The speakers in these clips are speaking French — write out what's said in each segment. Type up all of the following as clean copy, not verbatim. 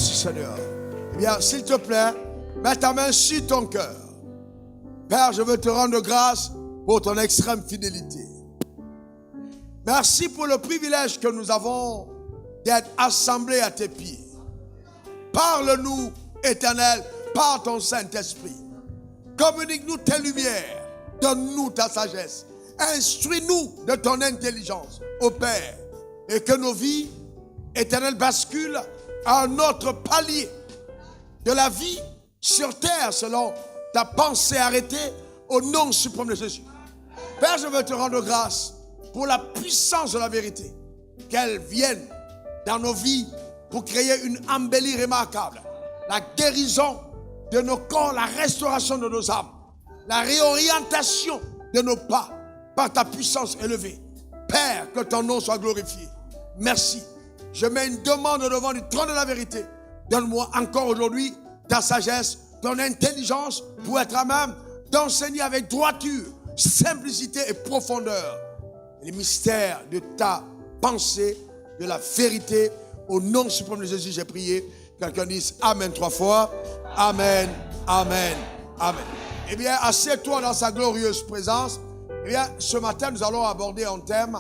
Merci Seigneur. Eh bien, s'il te plaît, mets ta main sur ton cœur. Père, je veux te rendre grâce pour ton extrême fidélité. Merci pour le privilège que nous avons d'être assemblés à tes pieds. Parle-nous, Éternel, par ton Saint-Esprit. Communique-nous tes lumières. Donne-nous ta sagesse. Instruis-nous de ton intelligence, ô Père. Et que nos vies, Éternel, basculent à un autre palier de la vie sur terre selon ta pensée arrêtée au nom suprême de Jésus. Père, je veux te rendre grâce pour la puissance de la vérité. Qu'elle vienne dans nos vies pour créer une embellie remarquable. La guérison de nos corps, la restauration de nos âmes, la réorientation de nos pas par ta puissance élevée. Père, que ton nom soit glorifié. Merci. Je mets une demande devant le trône de la vérité. Donne-moi encore aujourd'hui ta sagesse, ton intelligence pour être à même d'enseigner avec droiture, simplicité et profondeur les mystères de ta pensée, de la vérité. Au nom suprême de Jésus, j'ai prié. Quelqu'un dise Amen 3 fois. Amen, Amen, Amen. Eh bien, assieds-toi dans sa glorieuse présence. Eh bien, ce matin, nous allons aborder un thème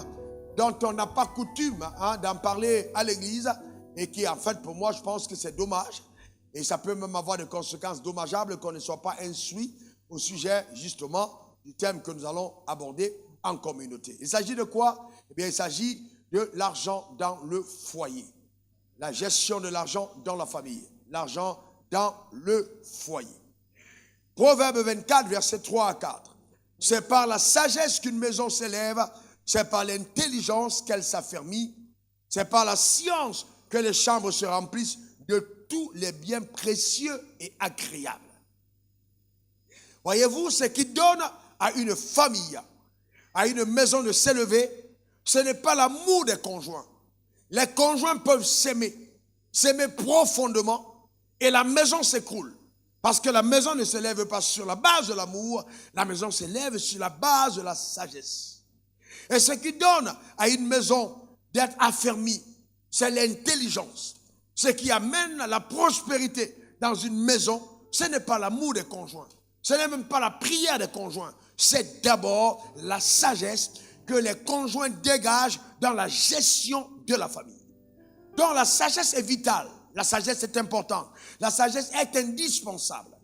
dont on n'a pas coutume d'en parler à l'église et qui, en fait, pour moi, je pense que c'est dommage. Et ça peut même avoir des conséquences dommageables qu'on ne soit pas instruit au sujet, justement, du thème que nous allons aborder en communauté. Il s'agit de quoi? Eh bien, il s'agit de l'argent dans le foyer. La gestion de l'argent dans la famille. L'argent dans le foyer. Proverbe 24, versets 3 à 4. C'est par la sagesse qu'une maison s'élève, c'est par l'intelligence qu'elle s'affermit, c'est par la science que les chambres se remplissent de tous les biens précieux et agréables. Voyez-vous, ce qui donne à une famille, à une maison de s'élever, ce n'est pas l'amour des conjoints. Les conjoints peuvent s'aimer profondément et la maison s'écroule. Parce que la maison ne s'élève pas sur la base de l'amour, la maison s'élève sur la base de la sagesse. Et ce qui donne à une maison d'être affermie, c'est l'intelligence. Ce qui amène la prospérité dans une maison, ce n'est pas l'amour des conjoints. Ce n'est même pas la prière des conjoints. C'est d'abord la sagesse que les conjoints dégagent dans la gestion de la famille. Donc la sagesse est vitale. La sagesse est importante. La sagesse est indispensable.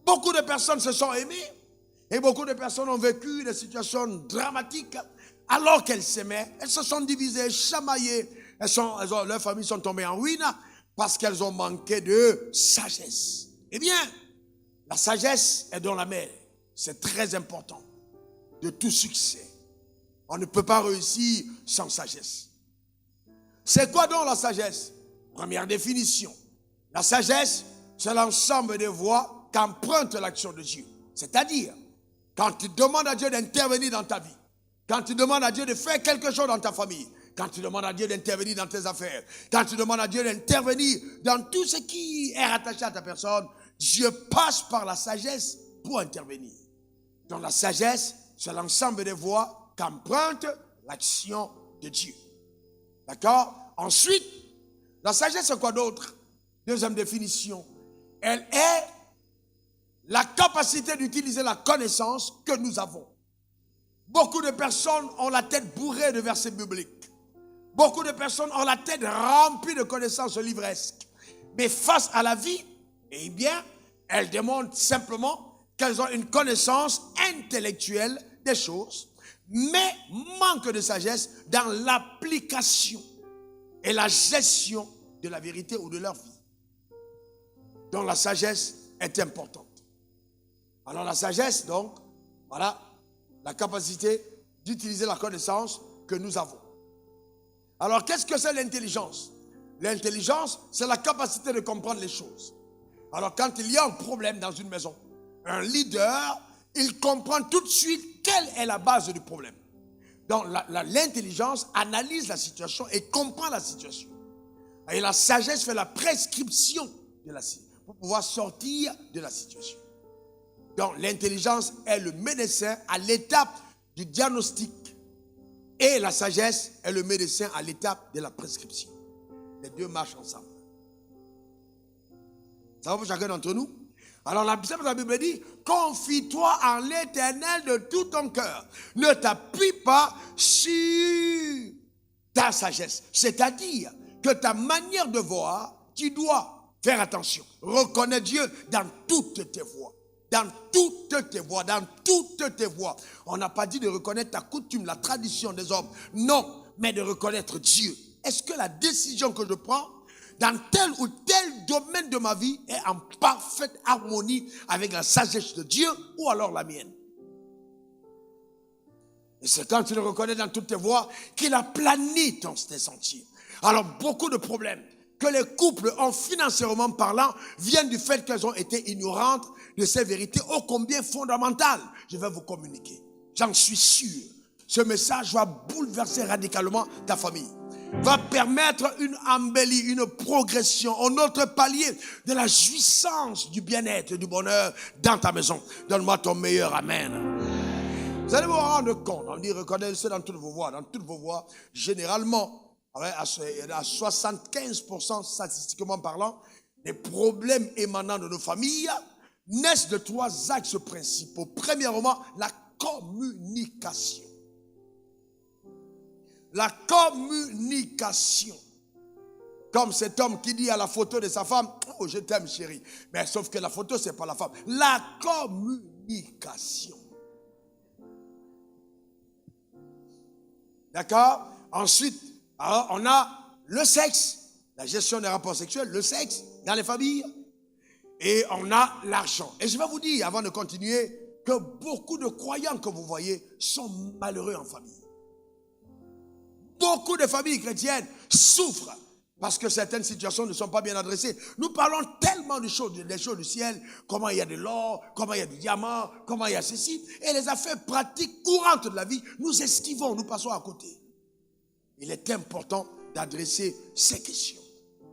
Beaucoup de personnes se sont aimées et beaucoup de personnes ont vécu des situations dramatiques alors qu'elles s'aimaient. Elles se sont divisées, chamaillées. Leurs familles sont tombées en ruine parce qu'elles ont manqué de sagesse. Eh bien, la sagesse est dans la mère. C'est très important. De tout succès. On ne peut pas réussir sans sagesse. C'est quoi donc la sagesse? Première définition. La sagesse, c'est l'ensemble des voies qu'emprunte l'action de Dieu. C'est-à-dire, quand tu demandes à Dieu d'intervenir dans ta vie, quand tu demandes à Dieu de faire quelque chose dans ta famille, quand tu demandes à Dieu d'intervenir dans tes affaires, quand tu demandes à Dieu d'intervenir dans tout ce qui est rattaché à ta personne, Dieu passe par la sagesse pour intervenir. Donc la sagesse, c'est l'ensemble des voies qu'emprunte l'action de Dieu. D'accord? Ensuite, la sagesse, c'est quoi d'autre? Deuxième définition. Elle est la capacité d'utiliser la connaissance que nous avons. Beaucoup de personnes ont la tête bourrée de versets bibliques. Beaucoup de personnes ont la tête remplie de connaissances livresques. Mais face à la vie, eh bien, elles démontrent simplement qu'elles ont une connaissance intellectuelle des choses, mais manquent de sagesse dans l'application et la gestion de la vérité ou de leur vie. Donc la sagesse est importante. Alors la sagesse, donc, voilà, la capacité d'utiliser la connaissance que nous avons. Alors qu'est-ce que c'est l'intelligence? L'intelligence, c'est la capacité de comprendre les choses. Alors quand il y a un problème dans une maison, un leader, il comprend tout de suite quelle est la base du problème. Donc l'intelligence analyse la situation et comprend la situation. Et la sagesse fait la prescription de la situation pour pouvoir sortir de la situation. Donc l'intelligence est le médecin à l'étape du diagnostic et la sagesse est le médecin à l'étape de la prescription. Les deux marchent ensemble. Ça va pour chacun d'entre nous? Alors la Bible dit, confie-toi en l'Éternel de tout ton cœur. Ne t'appuie pas sur ta sagesse. C'est-à-dire que ta manière de voir, tu dois faire attention. Reconnais Dieu dans toutes tes voies. Dans toutes tes voies, dans toutes tes voies. On n'a pas dit de reconnaître ta coutume, la tradition des hommes. Non, mais de reconnaître Dieu. Est-ce que la décision que je prends dans tel ou tel domaine de ma vie est en parfaite harmonie avec la sagesse de Dieu ou alors la mienne? Et c'est quand tu le reconnais dans toutes tes voies qu'il a plané tes sentiers. Alors beaucoup de problèmes que les couples ont financièrement parlant viennent du fait qu'elles ont été ignorantes de ces vérités ô combien fondamentales. Je vais vous communiquer. J'en suis sûr. Ce message va bouleverser radicalement ta famille. Va permettre une embellie, une progression, un autre palier de la jouissance du bien-être et du bonheur dans ta maison. Donne-moi ton meilleur amen. Vous allez vous rendre compte, on dit reconnaissez dans toutes vos voies. Dans toutes vos voies, généralement, à 75% statistiquement parlant, les problèmes émanant de nos familles naissent de 3 axes principaux. Premièrement, la communication. La communication. Comme cet homme qui dit à la photo de sa femme, oh je t'aime chérie. Mais sauf que la photo c'est pas la femme. La communication. D'accord? Ensuite, alors, on a le sexe, la gestion des rapports sexuels, le sexe dans les familles. Et on a l'argent. Et je vais vous dire, avant de continuer, que beaucoup de croyants que vous voyez sont malheureux en famille. Beaucoup de familles chrétiennes souffrent parce que certaines situations ne sont pas bien adressées. Nous parlons tellement des choses du ciel, comment il y a de l'or, comment il y a du diamant, comment il y a ceci. Et les affaires pratiques courantes de la vie, nous esquivons, nous passons à côté. Il est important d'adresser ces questions.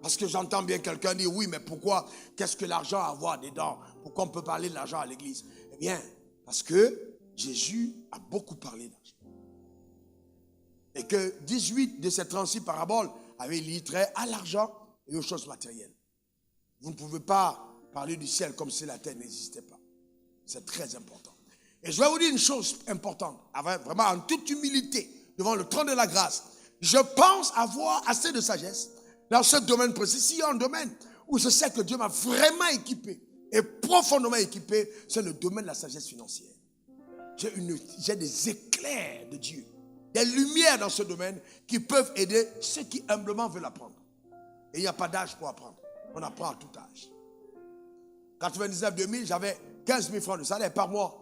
Parce que j'entends bien quelqu'un dire, oui, mais pourquoi, qu'est-ce que l'argent a à voir dedans? Pourquoi on peut parler de l'argent à l'église? Eh bien, parce que Jésus a beaucoup parlé d'argent. Et que 18 de ces 36 paraboles avaient livré à l'argent et aux choses matérielles. Vous ne pouvez pas parler du ciel comme si la terre n'existait pas. C'est très important. Et je vais vous dire une chose importante, vraiment en toute humilité, devant le trône de la grâce. Je pense avoir assez de sagesse dans ce domaine précis. S'il y a un domaine où je sais que Dieu m'a vraiment équipé et profondément équipé, c'est le domaine de la sagesse financière. J'ai des éclairs de Dieu, des lumières dans ce domaine qui peuvent aider ceux qui humblement veulent apprendre. Et il n'y a pas d'âge pour apprendre. On apprend à tout âge. 99-2000, j'avais 15 000 francs de salaire par mois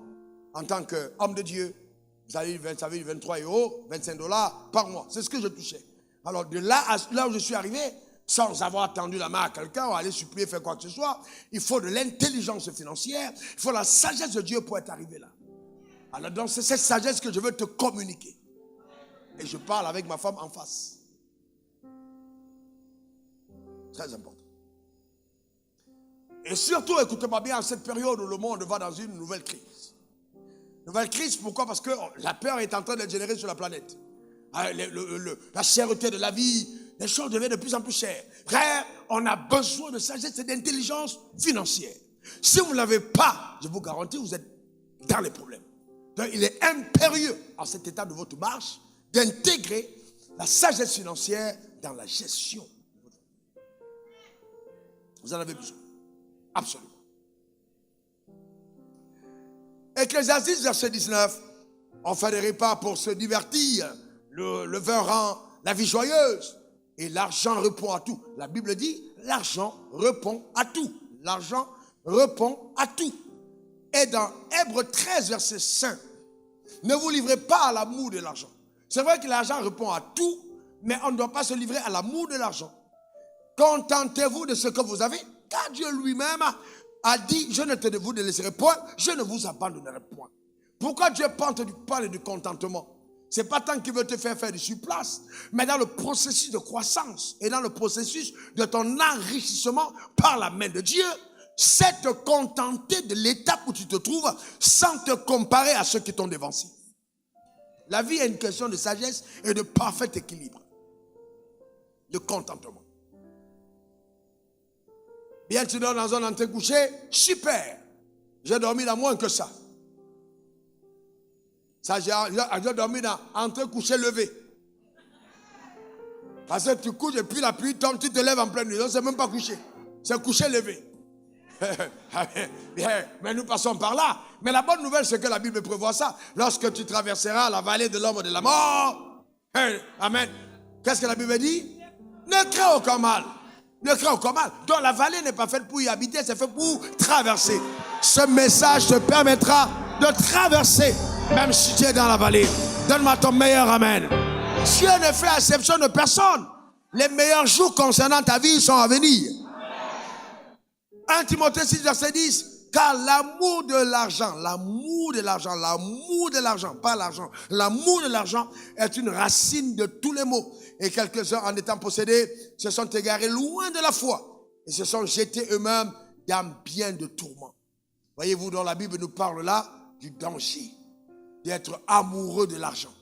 en tant qu'homme de Dieu. Vous savez, 23 €, 25 $ par mois. C'est ce que je touchais. Alors de là à là où je suis arrivé, sans avoir tendu la main à quelqu'un ou aller supplier, faire quoi que ce soit, il faut de l'intelligence financière, il faut la sagesse de Dieu pour être arrivé là. Alors donc c'est cette sagesse que je veux te communiquer. Et je parle avec ma femme en face. Très important. Et surtout, écoutez-moi bien, en cette période où le monde va dans une nouvelle crise. Nouvelle crise, pourquoi? Parce que la peur est en train d'être générée sur la planète. La cherté de la vie, les choses deviennent de plus en plus chères. Frère, on a besoin de sagesse et d'intelligence financière. Si vous ne l'avez pas, je vous garantis, vous êtes dans les problèmes. Donc, il est impérieux, en cet état de votre marche, d'intégrer la sagesse financière dans la gestion. Vous en avez besoin. Absolument. Ecclésiastes, verset 19. On fait des repas pour se divertir. Le vin rend la vie joyeuse. Et l'argent répond à tout. La Bible dit, l'argent répond à tout. L'argent répond à tout. Et dans Hébreux 13, verset 5, ne vous livrez pas à l'amour de l'argent. C'est vrai que l'argent répond à tout, mais on ne doit pas se livrer à l'amour de l'argent. Contentez-vous de ce que vous avez, car Dieu lui-même a dit, je ne te vous délaisserai point, je ne vous abandonnerai point. Pourquoi Dieu parle du contentement? C'est pas tant qu'il veut te faire du surplace, mais dans le processus de croissance et dans le processus de ton enrichissement par la main de Dieu, c'est te contenter de l'étape où tu te trouves sans te comparer à ceux qui t'ont devancé. La vie est une question de sagesse et de parfait équilibre. De contentement. Bien, tu dors dans un entrecouché, super. J'ai dormi dans moins que ça. Ça, j'ai dormi dans entrecouché levé. Parce que tu couches et puis la pluie tombe, tu te lèves en pleine nuit. Donc, c'est même pas couché. C'est couché levé. Mais nous passons par là. Mais la bonne nouvelle, c'est que la Bible prévoit ça. Lorsque tu traverseras la vallée de l'ombre de la mort. Amen. Qu'est-ce que la Bible dit? Ne crains aucun mal. Ne crains aucun mal. Donc la vallée n'est pas faite pour y habiter, c'est fait pour traverser. Ce message te permettra de traverser, même si tu es dans la vallée. Donne-moi ton meilleur amen. Dieu ne fait exception de personne. Les meilleurs jours concernant ta vie sont à venir. 1 Timothée 6, verset 10. Car l'amour de l'argent, pas l'argent, l'amour de l'argent est une racine de tous les maux. Et quelques-uns, en étant possédés, se sont égarés loin de la foi et se sont jetés eux-mêmes dans bien de tourments. Voyez-vous, dans la Bible nous parle là du danger d'être amoureux de l'argent.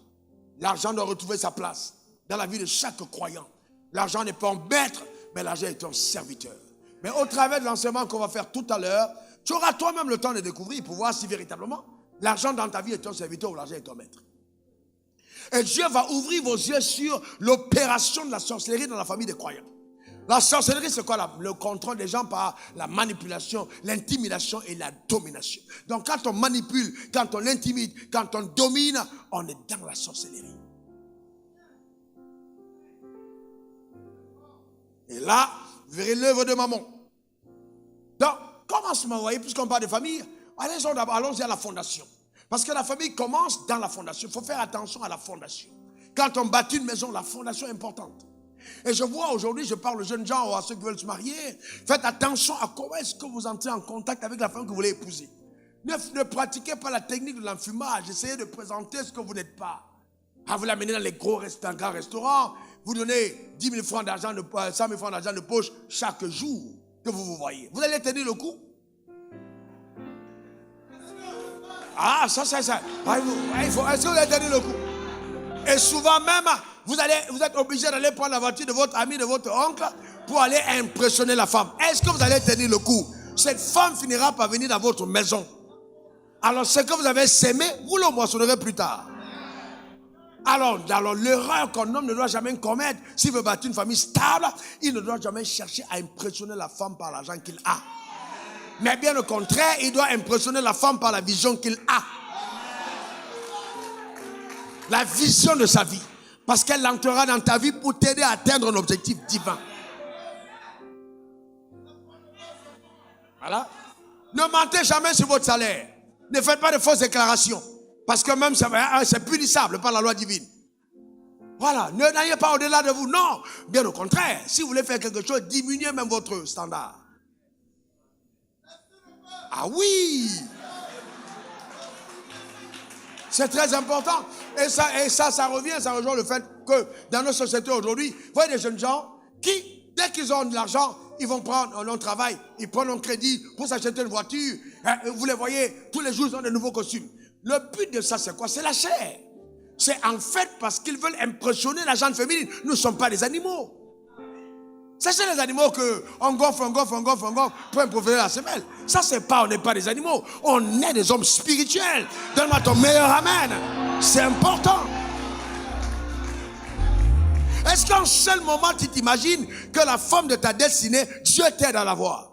L'argent doit retrouver sa place dans la vie de chaque croyant. L'argent n'est pas un maître, mais l'argent est un serviteur. Mais au travers de l'enseignement qu'on va faire tout à l'heure, tu auras toi-même le temps de découvrir pour voir si véritablement l'argent dans ta vie est ton serviteur ou l'argent est ton maître. Et Dieu va ouvrir vos yeux sur l'opération de la sorcellerie dans la famille des croyants. La sorcellerie, c'est quoi? Le contrôle des gens par la manipulation, l'intimidation et la domination. Donc quand on manipule, quand on intimide, quand on domine, on est dans la sorcellerie. Et là, vous verrez l'œuvre de Mammon. Donc, commencement, vous voyez, puisqu'on parle de famille, allons-y à la fondation. Parce que la famille commence dans la fondation. Il faut faire attention à la fondation. Quand on bâtit une maison, la fondation est importante. Et je vois aujourd'hui, je parle aux jeunes gens ou à ceux qui veulent se marier, faites attention à comment est-ce que vous entrez en contact avec la femme que vous voulez épouser. Ne pratiquez pas la technique de l'enfumage. Essayez de présenter ce que vous n'êtes pas. Vous l'amenez dans les gros restaurants, vous donnez 10 000 francs d'argent, 100 000 francs d'argent de poche chaque jour que vous vous voyez. Vous allez tenir le coup? Ça. Est-ce que vous allez tenir le coup? Et souvent même, vous êtes obligé d'aller prendre la voiture de votre ami, de votre oncle, pour aller impressionner la femme. Est-ce que vous allez tenir le coup? Cette femme finira par venir dans votre maison. Alors ce que vous avez sémé, vous le moissonnerez plus tard. Alors l'erreur qu'un homme ne doit jamais commettre, s'il veut bâtir une famille stable, il ne doit jamais chercher à impressionner la femme par l'argent qu'il a. Mais bien au contraire, il doit impressionner la femme par la vision qu'il a. La vision de sa vie. Parce qu'elle entrera dans ta vie pour t'aider à atteindre un objectif divin. Voilà. Ne mentez jamais sur votre salaire. Ne faites pas de fausses déclarations. Parce que même c'est punissable par la loi divine. Voilà. N'ayez pas au-delà de vous. Non. Bien au contraire. Si vous voulez faire quelque chose, diminuez même votre standard. Ah oui. C'est très important. Et ça rejoint le fait que dans nos sociétés aujourd'hui, vous voyez des jeunes gens qui, dès qu'ils ont de l'argent, ils vont prendre un travail, ils prennent un crédit pour s'acheter une voiture. Vous les voyez, tous les jours, ils ont de nouveaux costumes. Le but de ça, c'est quoi? C'est la chair. C'est en fait parce qu'ils veulent impressionner la gente féminine. Nous ne sommes pas des animaux. C'est chez les animaux qu'on gonfle pour improviser la semelle. Ça, on n'est pas des animaux. On est des hommes spirituels. Donne-moi ton meilleur amen. C'est important. Est-ce qu'en seul moment, tu t'imagines que la femme de ta destinée, Dieu t'aide à la voir?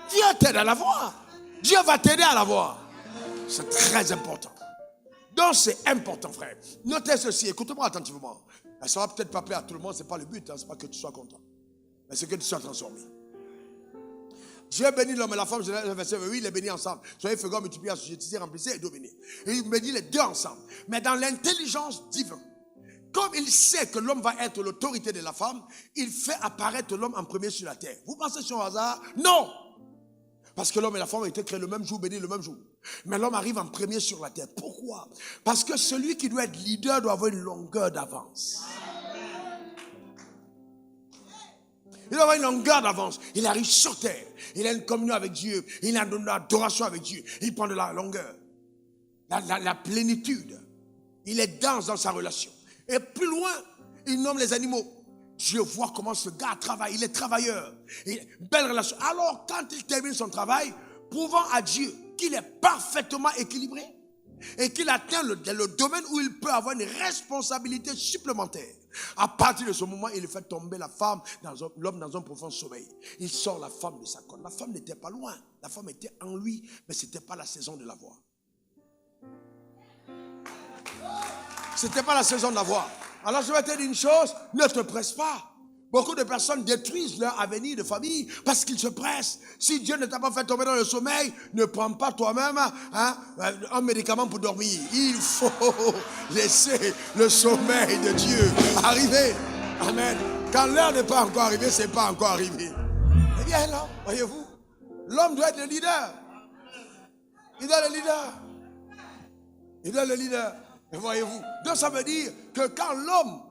Dieu t'aide à la voir. Dieu va t'aider à la voir. C'est très important. Donc, c'est important, frère. Notez ceci. Écoutez-moi attentivement. Ça va peut-être pas plaire à tout le monde, c'est pas le but, c'est pas que tu sois content. Mais c'est que tu sois transformé. Dieu bénit l'homme et la femme, verset 8, il les bénit ensemble. Soyez féconds, multipliez, assujettissez, remplissez et dominez. Et il bénit les deux ensemble. Mais dans l'intelligence divine, comme il sait que l'homme va être l'autorité de la femme, il fait apparaître l'homme en premier sur la terre. Vous pensez sur un hasard? Non! Parce que l'homme et la femme ont été créés le même jour, bénis le même jour. Mais l'homme arrive en premier sur la terre. Pourquoi? Parce que celui qui doit être leader doit avoir une longueur d'avance. Il doit avoir une longueur d'avance. Il arrive sur terre. Il a une communion avec Dieu. Il a une adoration avec Dieu. Il prend de la longueur. La plénitude. Il est dense dans sa relation. Et plus loin, il nomme les animaux. Je vois comment ce gars travaille, il est travailleur. Et belle relation. Alors, quand il termine son travail, prouvant à Dieu qu'il est parfaitement équilibré et qu'il atteint le domaine où il peut avoir une responsabilité supplémentaire. À partir de ce moment, il fait tomber l'homme dans un profond sommeil. Il sort la femme de sa côte. La femme n'était pas loin. La femme était en lui, mais ce n'était pas la saison de la voir. Ce n'était pas la saison de la voir. Alors je vais te dire une chose, ne te presse pas. Beaucoup de personnes détruisent leur avenir de famille parce qu'ils se pressent. Si Dieu ne t'a pas fait tomber dans le sommeil, ne prends pas toi-même un médicament pour dormir. Il faut laisser le sommeil de Dieu arriver. Amen. Quand l'heure n'est pas encore arrivée, ce n'est pas encore arrivé. Eh bien là, voyez-vous, l'homme doit être le leader. Il doit être le leader. Il doit être le leader. Et voyez-vous, donc ça veut dire que quand l'homme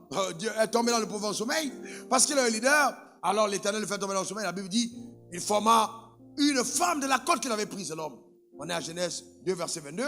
est tombé dans le profond sommeil, parce qu'il est un leader, alors l'Éternel le fait tomber dans le sommeil. La Bible dit, il forma une femme de la côte qu'il avait prise, l'homme. On est à Genèse 2, verset 22,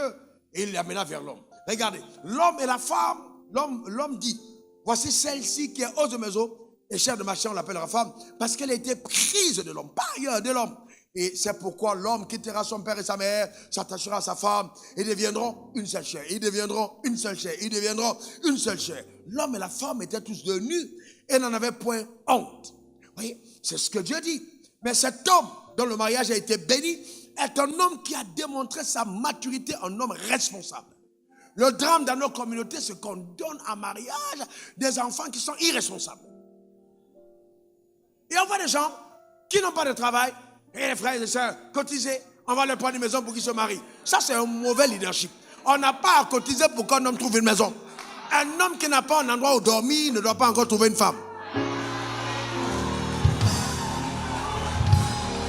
et il l'amena vers l'homme. Regardez, l'homme et la femme, l'homme dit, voici celle-ci qui est hausse de mes os, et chère de ma chair, on l'appellera femme, parce qu'elle a été prise de l'homme, pas ailleurs, de l'homme. Et c'est pourquoi l'homme quittera son père et sa mère, s'attachera à sa femme, et deviendront une seule chair. Ils deviendront une seule chair. Ils deviendront une seule chair. L'homme et la femme étaient tous de nus et n'en avaient point honte. Vous voyez, c'est ce que Dieu dit. Mais cet homme dont le mariage a été béni est un homme qui a démontré sa maturité, un homme responsable. Le drame dans nos communautés, c'est qu'on donne en mariage des enfants qui sont irresponsables. Et on voit des gens qui n'ont pas de travail. Et les frères et les sœurs, cotisez, on va leur prendre une maison pour qu'ils se marient. Ça, c'est un mauvais leadership. On n'a pas à cotiser pour qu'un homme trouve une maison. Un homme qui n'a pas un endroit où dormir ne doit pas encore trouver une femme. Il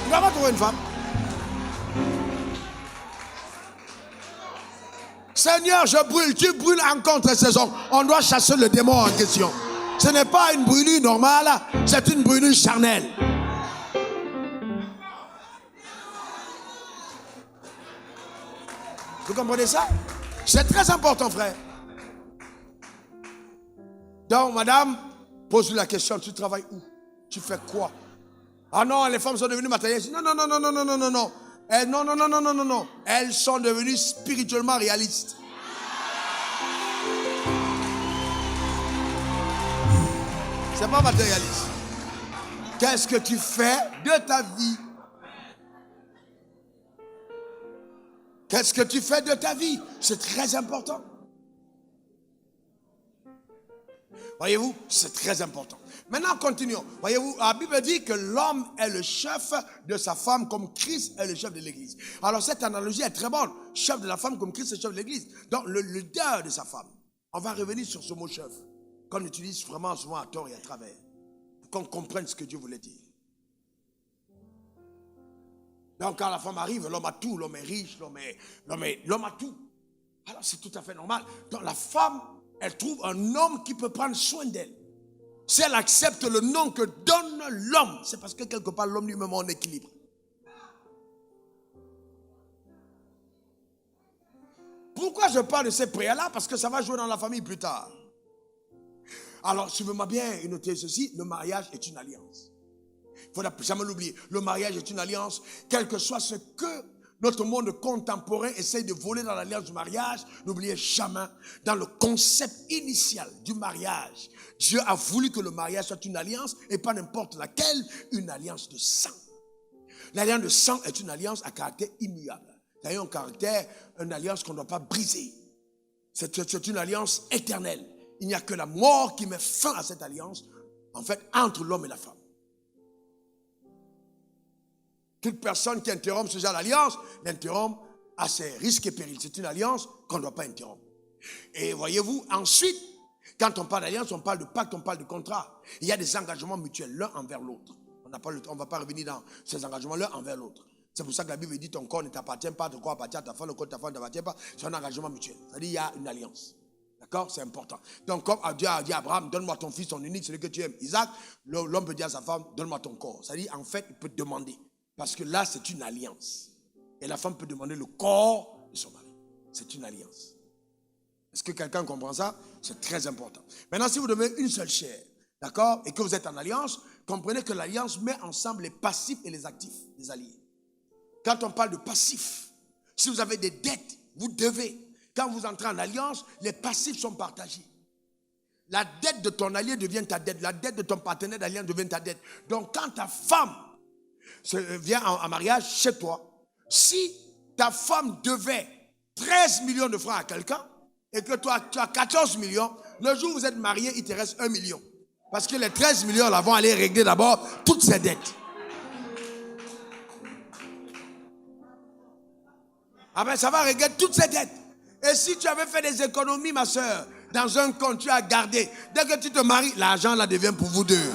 ne doit pas trouver une femme. Seigneur, je brûle, tu brûles en contre-saison. On doit chasser le démon en question. Ce n'est pas une brûlure normale, c'est une brûlure charnelle. Vous comprenez ça? C'est très important, frère. Donc, madame, pose-lui la question, tu travailles où? Tu fais quoi? Ah non, les femmes sont devenues matérialistes. Non, non, non, non, non, non, non, non, non. Non, non, non, non, non, non, non. Elles sont devenues spirituellement réalistes. C'est pas matérialiste. Qu'est-ce que tu fais de ta vie? Qu'est-ce que tu fais de ta vie? C'est très important. Voyez-vous, c'est très important. Maintenant, continuons. Voyez-vous, la Bible dit que l'homme est le chef de sa femme comme Christ est le chef de l'église. Alors, cette analogie est très bonne. Chef de la femme comme Christ est le chef de l'église. Donc, le leader de sa femme. On va revenir sur ce mot chef, qu'on utilise vraiment souvent à tort et à travers, pour qu'on comprenne ce que Dieu voulait dire. Donc, quand la femme arrive, l'homme a tout. L'homme est riche, l'homme a tout. Alors, c'est tout à fait normal. Donc, la femme, elle trouve un homme qui peut prendre soin d'elle. Si elle accepte le nom que donne l'homme, c'est parce que quelque part, l'homme lui-même est en équilibre. Pourquoi je parle de ces prières-là? Parce que ça va jouer dans la famille plus tard. Alors, suivez-moi bien et notez ceci, le mariage est une alliance. Il ne faut jamais l'oublier. Le mariage est une alliance. Quel que soit ce que notre monde contemporain essaye de voler dans l'alliance du mariage, n'oubliez jamais, dans le concept initial du mariage, Dieu a voulu que le mariage soit une alliance et pas n'importe laquelle, une alliance de sang. L'alliance de sang est une alliance à caractère immuable. C'est-à-dire une alliance qu'on ne doit pas briser. C'est une alliance éternelle. Il n'y a que la mort qui met fin à cette alliance, en fait, entre l'homme et la femme. Toute personne qui interrompt ce genre d'alliance, l'interrompt à ses risques et périls. C'est une alliance qu'on ne doit pas interrompre. Et voyez-vous, ensuite, quand on parle d'alliance, on parle de pacte, on parle de contrat. Il y a des engagements mutuels l'un envers l'autre. On ne va pas revenir dans ces engagements l'un envers l'autre. C'est pour ça que la Bible dit ton corps ne t'appartient pas, ton corps appartient à ta femme, le corps de ta femme ne t'appartient pas. C'est un engagement mutuel. C'est-à-dire qu'il y a une alliance. D'accord? C'est important. Donc, comme Dieu a dit à Abraham, donne-moi ton fils, ton unique, celui que tu aimes, Isaac, l'homme peut dire à sa femme, donne-moi ton corps. C'est-à-dire, en fait, il peut demander. Parce que là, c'est une alliance. Et la femme peut demander le corps de son mari. C'est une alliance. Est-ce que quelqu'un comprend ça? C'est très important. Maintenant, si vous devenez une seule chair, d'accord, et que vous êtes en alliance, comprenez que l'alliance met ensemble les passifs et les actifs des alliés. Quand on parle de passifs, si vous avez des dettes, vous devez. Quand vous entrez en alliance, les passifs sont partagés. La dette de ton allié devient ta dette. La dette de ton partenaire d'alliance devient ta dette. Donc quand ta femme vient en mariage chez toi, si ta femme devait 13 millions de francs à quelqu'un et que toi tu as 14 millions, le jour où vous êtes mariés, il te reste 1 million. Parce que les 13 millions là vont aller régler d'abord toutes ces dettes. Ah ben ça va régler toutes ces dettes. Et si tu avais fait des économies, ma soeur, dans un compte, tu as gardé. Dès que tu te maries, l'argent là devient pour vous deux.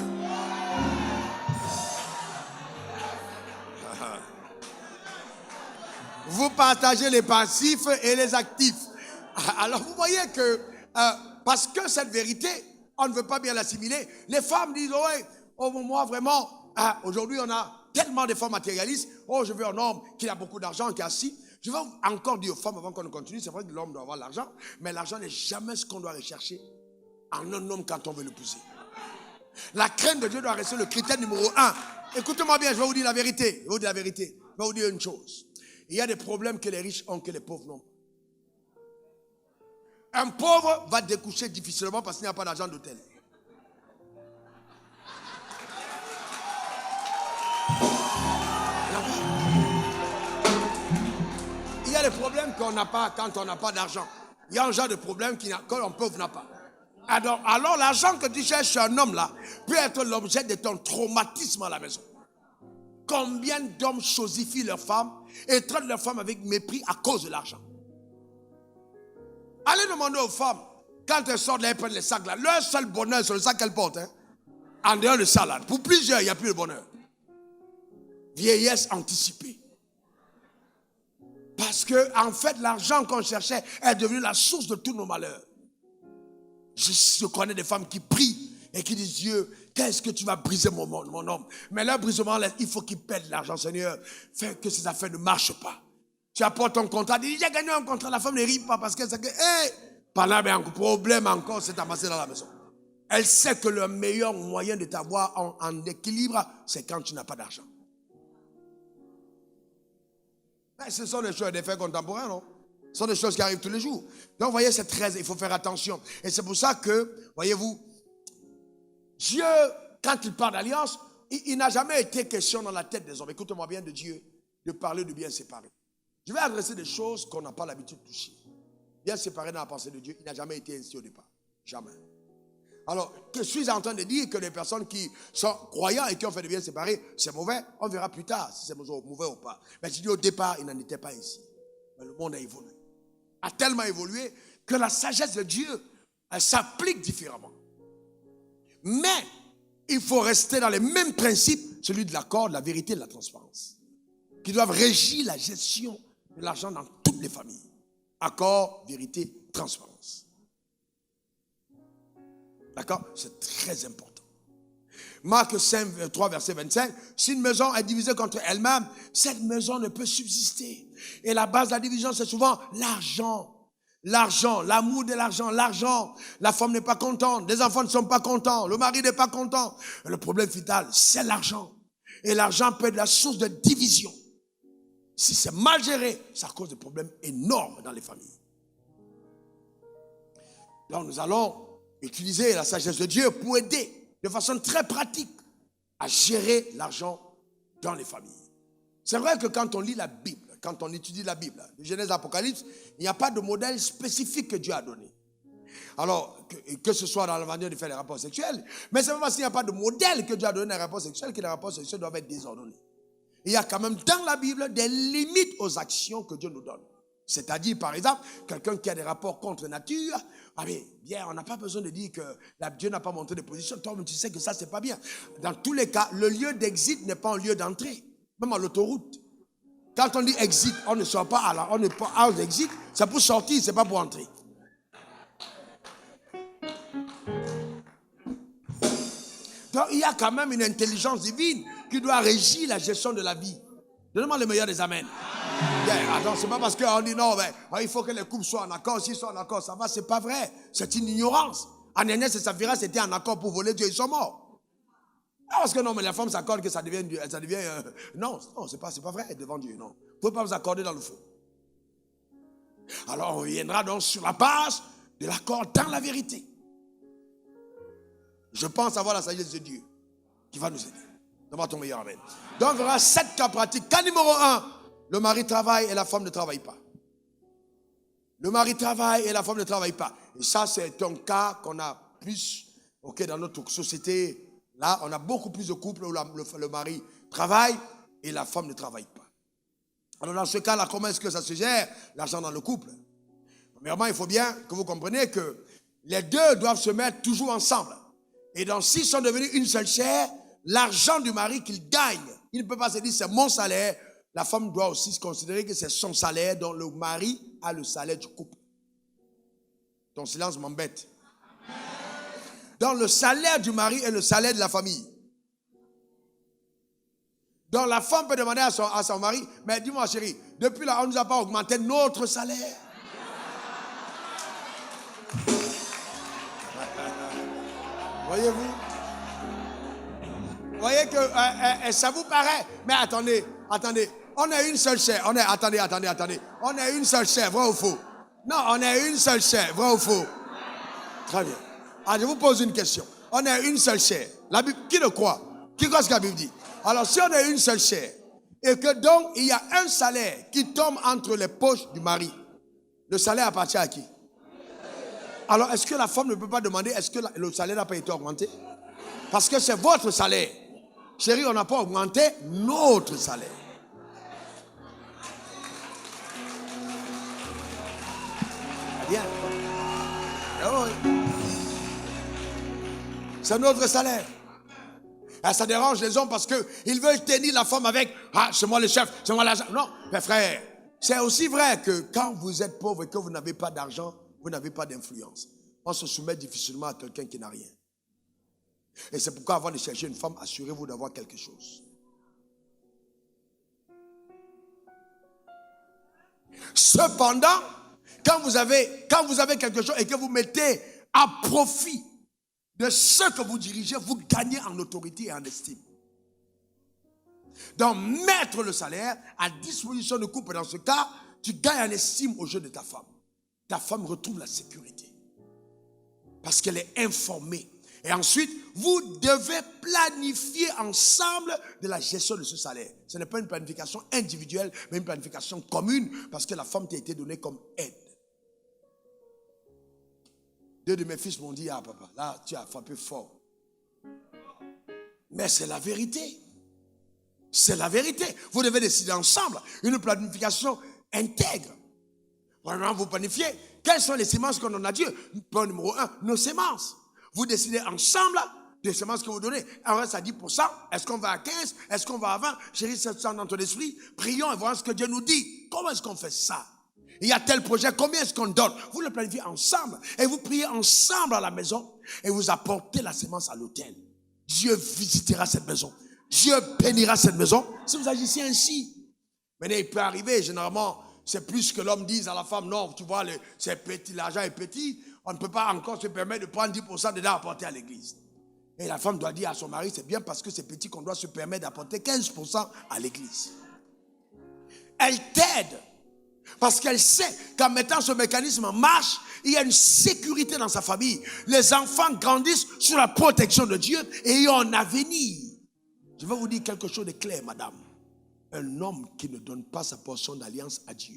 Vous partagez les passifs et les actifs. Alors vous voyez que, parce que cette vérité, on ne veut pas bien l'assimiler, les femmes disent, oh moi vraiment, aujourd'hui on a tellement de femmes matérialistes, je veux un homme qui a beaucoup d'argent, qui est assis. Je vais encore dire aux femmes avant qu'on ne continue, c'est vrai que l'homme doit avoir l'argent, mais l'argent n'est jamais ce qu'on doit rechercher en un homme quand on veut l'épouser. La crainte de Dieu doit rester le critère numéro 1. Écoutez-moi bien, je vais vous dire la vérité. Je vais vous dire une chose. Il y a des problèmes que les riches ont que les pauvres n'ont. Un pauvre va découcher difficilement parce qu'il n'y a pas d'argent d'hôtel. Il y a des problèmes qu'on n'a pas quand on n'a pas d'argent. Il y a un genre de problème qu'un pauvre n'a pas. Alors l'argent que tu cherches chez un homme là peut être l'objet de ton traumatisme à la maison. Combien d'hommes chosifient leurs femmes et traitent leurs femmes avec mépris à cause de l'argent? Allez demander aux femmes, quand elles sortent là, elles prennent les sacs là. Leur seul bonheur, c'est le sac qu'elles portent. En dehors de ça là. Pour plusieurs, il n'y a plus de bonheur. Vieillesse anticipée. Parce que, en fait, l'argent qu'on cherchait est devenu la source de tous nos malheurs. Je connais des femmes qui prient et qui disent, Dieu, qu'est-ce que tu vas briser mon homme? Mais leur brisement, il faut qu'il pète l'argent, Seigneur. Fais que ces affaires ne marchent pas. Tu apportes ton contrat, dis, j'ai gagné un contrat, la femme ne rit pas parce qu'elle sait que, par là, un problème encore s'est amassé dans la maison. Elle sait que le meilleur moyen de t'avoir en équilibre, c'est quand tu n'as pas d'argent. Mais ce sont des choses, des faits contemporains, non? Ce sont des choses qui arrivent tous les jours. Donc, vous voyez, c'est très, il faut faire attention. Et c'est pour ça que, voyez-vous, Dieu, quand il parle d'alliance, il n'a jamais été question dans la tête des hommes. Écoutez-moi bien de Dieu, de parler de bien séparé. Je vais adresser des choses qu'on n'a pas l'habitude de toucher. Bien séparé dans la pensée de Dieu, il n'a jamais été ainsi au départ. Jamais. Alors, que suis-je en train de dire que les personnes qui sont croyants et qui ont fait des biens séparés, c'est mauvais? On verra plus tard si c'est mauvais ou pas. Mais je dis au départ, il n'en était pas ainsi. Mais le monde a évolué. A tellement évolué que la sagesse de Dieu, elle s'applique différemment. Mais, il faut rester dans les mêmes principes, celui de l'accord, de la vérité et de la transparence, qui doivent régir la gestion de l'argent dans toutes les familles. Accord, vérité, transparence. D'accord? C'est très important. Marc 5, 3, verset 25. Si une maison est divisée contre elle-même, cette maison ne peut subsister. Et la base de la division, c'est souvent l'argent. L'argent, l'amour de l'argent, l'argent. La femme n'est pas contente, les enfants ne sont pas contents, le mari n'est pas content. Et le problème vital, c'est l'argent. Et l'argent peut être la source de division. Si c'est mal géré, ça cause des problèmes énormes dans les familles. Donc nous allons utiliser la sagesse de Dieu pour aider de façon très pratique à gérer l'argent dans les familles. C'est vrai que quand on lit la Bible, quand on étudie la Bible, de Genèse à Apocalypse, il n'y a pas de modèle spécifique que Dieu a donné. Alors, que ce soit dans la manière de faire les rapports sexuels, mais c'est pas parce qu'il n'y a pas de modèle que Dieu a donné les rapports sexuels que les rapports sexuels doivent être désordonnés. Il y a quand même dans la Bible des limites aux actions que Dieu nous donne. C'est-à-dire, par exemple, quelqu'un qui a des rapports contre nature, bien, on n'a pas besoin de dire que Dieu n'a pas montré de position. Toi, tu sais que ça, c'est pas bien. Dans tous les cas, le lieu d'exit n'est pas un lieu d'entrée. Même à l'autoroute. Quand on dit exit, on ne sort pas on n'est pas à l'exit, c'est pour sortir, c'est pas pour entrer. Donc, il y a quand même une intelligence divine qui doit régir la gestion de la vie. Donnez-moi le meilleur des amens. Attends, c'est pas parce qu'on dit non, il faut que les couples soient en accord. S'ils sont en accord, ça va, c'est pas vrai. C'est une ignorance. Ananias et Saphira, c'était en accord pour voler Dieu, ils sont morts. Parce que non, mais la femme s'accorde que ça devient non, c'est pas vrai devant Dieu, non. Vous ne pouvez pas vous accorder dans le feu. Alors on viendra donc sur la base de l'accord dans la vérité. Je pense avoir la sagesse de Dieu qui va nous aider. Donne-moi ton meilleur amen. Donc il y aura 7 cas pratiques. Cas numéro 1, le mari travaille et la femme ne travaille pas. Le mari travaille et la femme ne travaille pas. Et ça, c'est un cas qu'on a plus dans notre société. Là, on a beaucoup plus de couples où le mari travaille et la femme ne travaille pas. Alors dans ce cas-là, comment est-ce que ça se gère, l'argent dans le couple? Premièrement, il faut bien que vous compreniez que les deux doivent se mettre toujours ensemble. Et donc, s'ils sont devenus une seule chair, l'argent du mari qu'il gagne, il ne peut pas se dire c'est mon salaire. La femme doit aussi se considérer que c'est son salaire, dont le mari a le salaire du couple. Ton silence m'embête. Donc le salaire du mari est le salaire de la famille. Donc la femme peut demander à son mari, mais dis-moi chérie, depuis là on ne nous a pas augmenté notre salaire. Voyez-vous? Vous voyez que ça vous paraît, mais attendez, on est une seule chair, attendez, on est une seule chair, vrai ou faux? Non, on est une seule chair, vrai ou faux? Très bien. Alors, je vous pose une question. On est une seule chair. La Bible, qui le croit? Qui croit ce que la Bible dit? Alors, si on est une seule chair, et que donc, il y a un salaire qui tombe entre les poches du mari, le salaire appartient à qui? Alors, est-ce que la femme ne peut pas demander, est-ce que le salaire n'a pas été augmenté? Parce que c'est votre salaire. Chérie, on n'a pas augmenté notre salaire. Bien. C'est notre salaire. Et ça dérange les hommes parce qu'ils veulent tenir la femme avec c'est moi le chef, c'est moi l'agent. Non, mes frères, c'est aussi vrai que quand vous êtes pauvre et que vous n'avez pas d'argent, vous n'avez pas d'influence. On se soumet difficilement à quelqu'un qui n'a rien. Et c'est pourquoi avant de chercher une femme, assurez-vous d'avoir quelque chose. Cependant, quand vous avez quelque chose et que vous mettez à profit de ce que vous dirigez, vous gagnez en autorité et en estime. Donc, mettre le salaire à disposition du couple, dans ce cas, tu gagnes en estime au jeu de ta femme. Ta femme retrouve la sécurité. Parce qu'elle est informée. Et ensuite, vous devez planifier ensemble de la gestion de ce salaire. Ce n'est pas une planification individuelle, mais une planification commune, parce que la femme t'a été donnée comme aide. 2 de mes fils m'ont dit, papa, là, tu as frappé fort. Mais c'est la vérité. C'est la vérité. Vous devez décider ensemble une planification intègre. Vraiment, vous planifiez. Quelles sont les semences qu'on donne à Dieu? Point numéro 1, nos semences. Vous décidez ensemble des semences que vous donnez. Alors, ça dit pour ça. Est-ce qu'on va à 15? Est-ce qu'on va à 20? Chérie, c'est ça dans ton esprit. Prions et voyons ce que Dieu nous dit. Comment est-ce qu'on fait ça? Il y a tel projet, combien est-ce qu'on donne? Vous le planifiez ensemble. Et vous priez ensemble à la maison. Et vous apportez la semence à l'autel. Dieu visitera cette maison. Dieu bénira cette maison. Si vous agissez ainsi. Maintenant, il peut arriver, généralement, c'est plus que l'homme dise à la femme, non, tu vois, c'est petit, l'argent est petit. On ne peut pas encore se permettre de prendre 10% dedans à apporter à l'église. Et la femme doit dire à son mari, c'est bien parce que c'est petit qu'on doit se permettre d'apporter 15% à l'église. Elle t'aide. Parce qu'elle sait qu'en mettant ce mécanisme en marche, il y a une sécurité dans sa famille. Les enfants grandissent sous la protection de Dieu et ils ont un avenir. Je vais vous dire quelque chose de clair, madame. Un homme qui ne donne pas sa portion d'alliance à Dieu,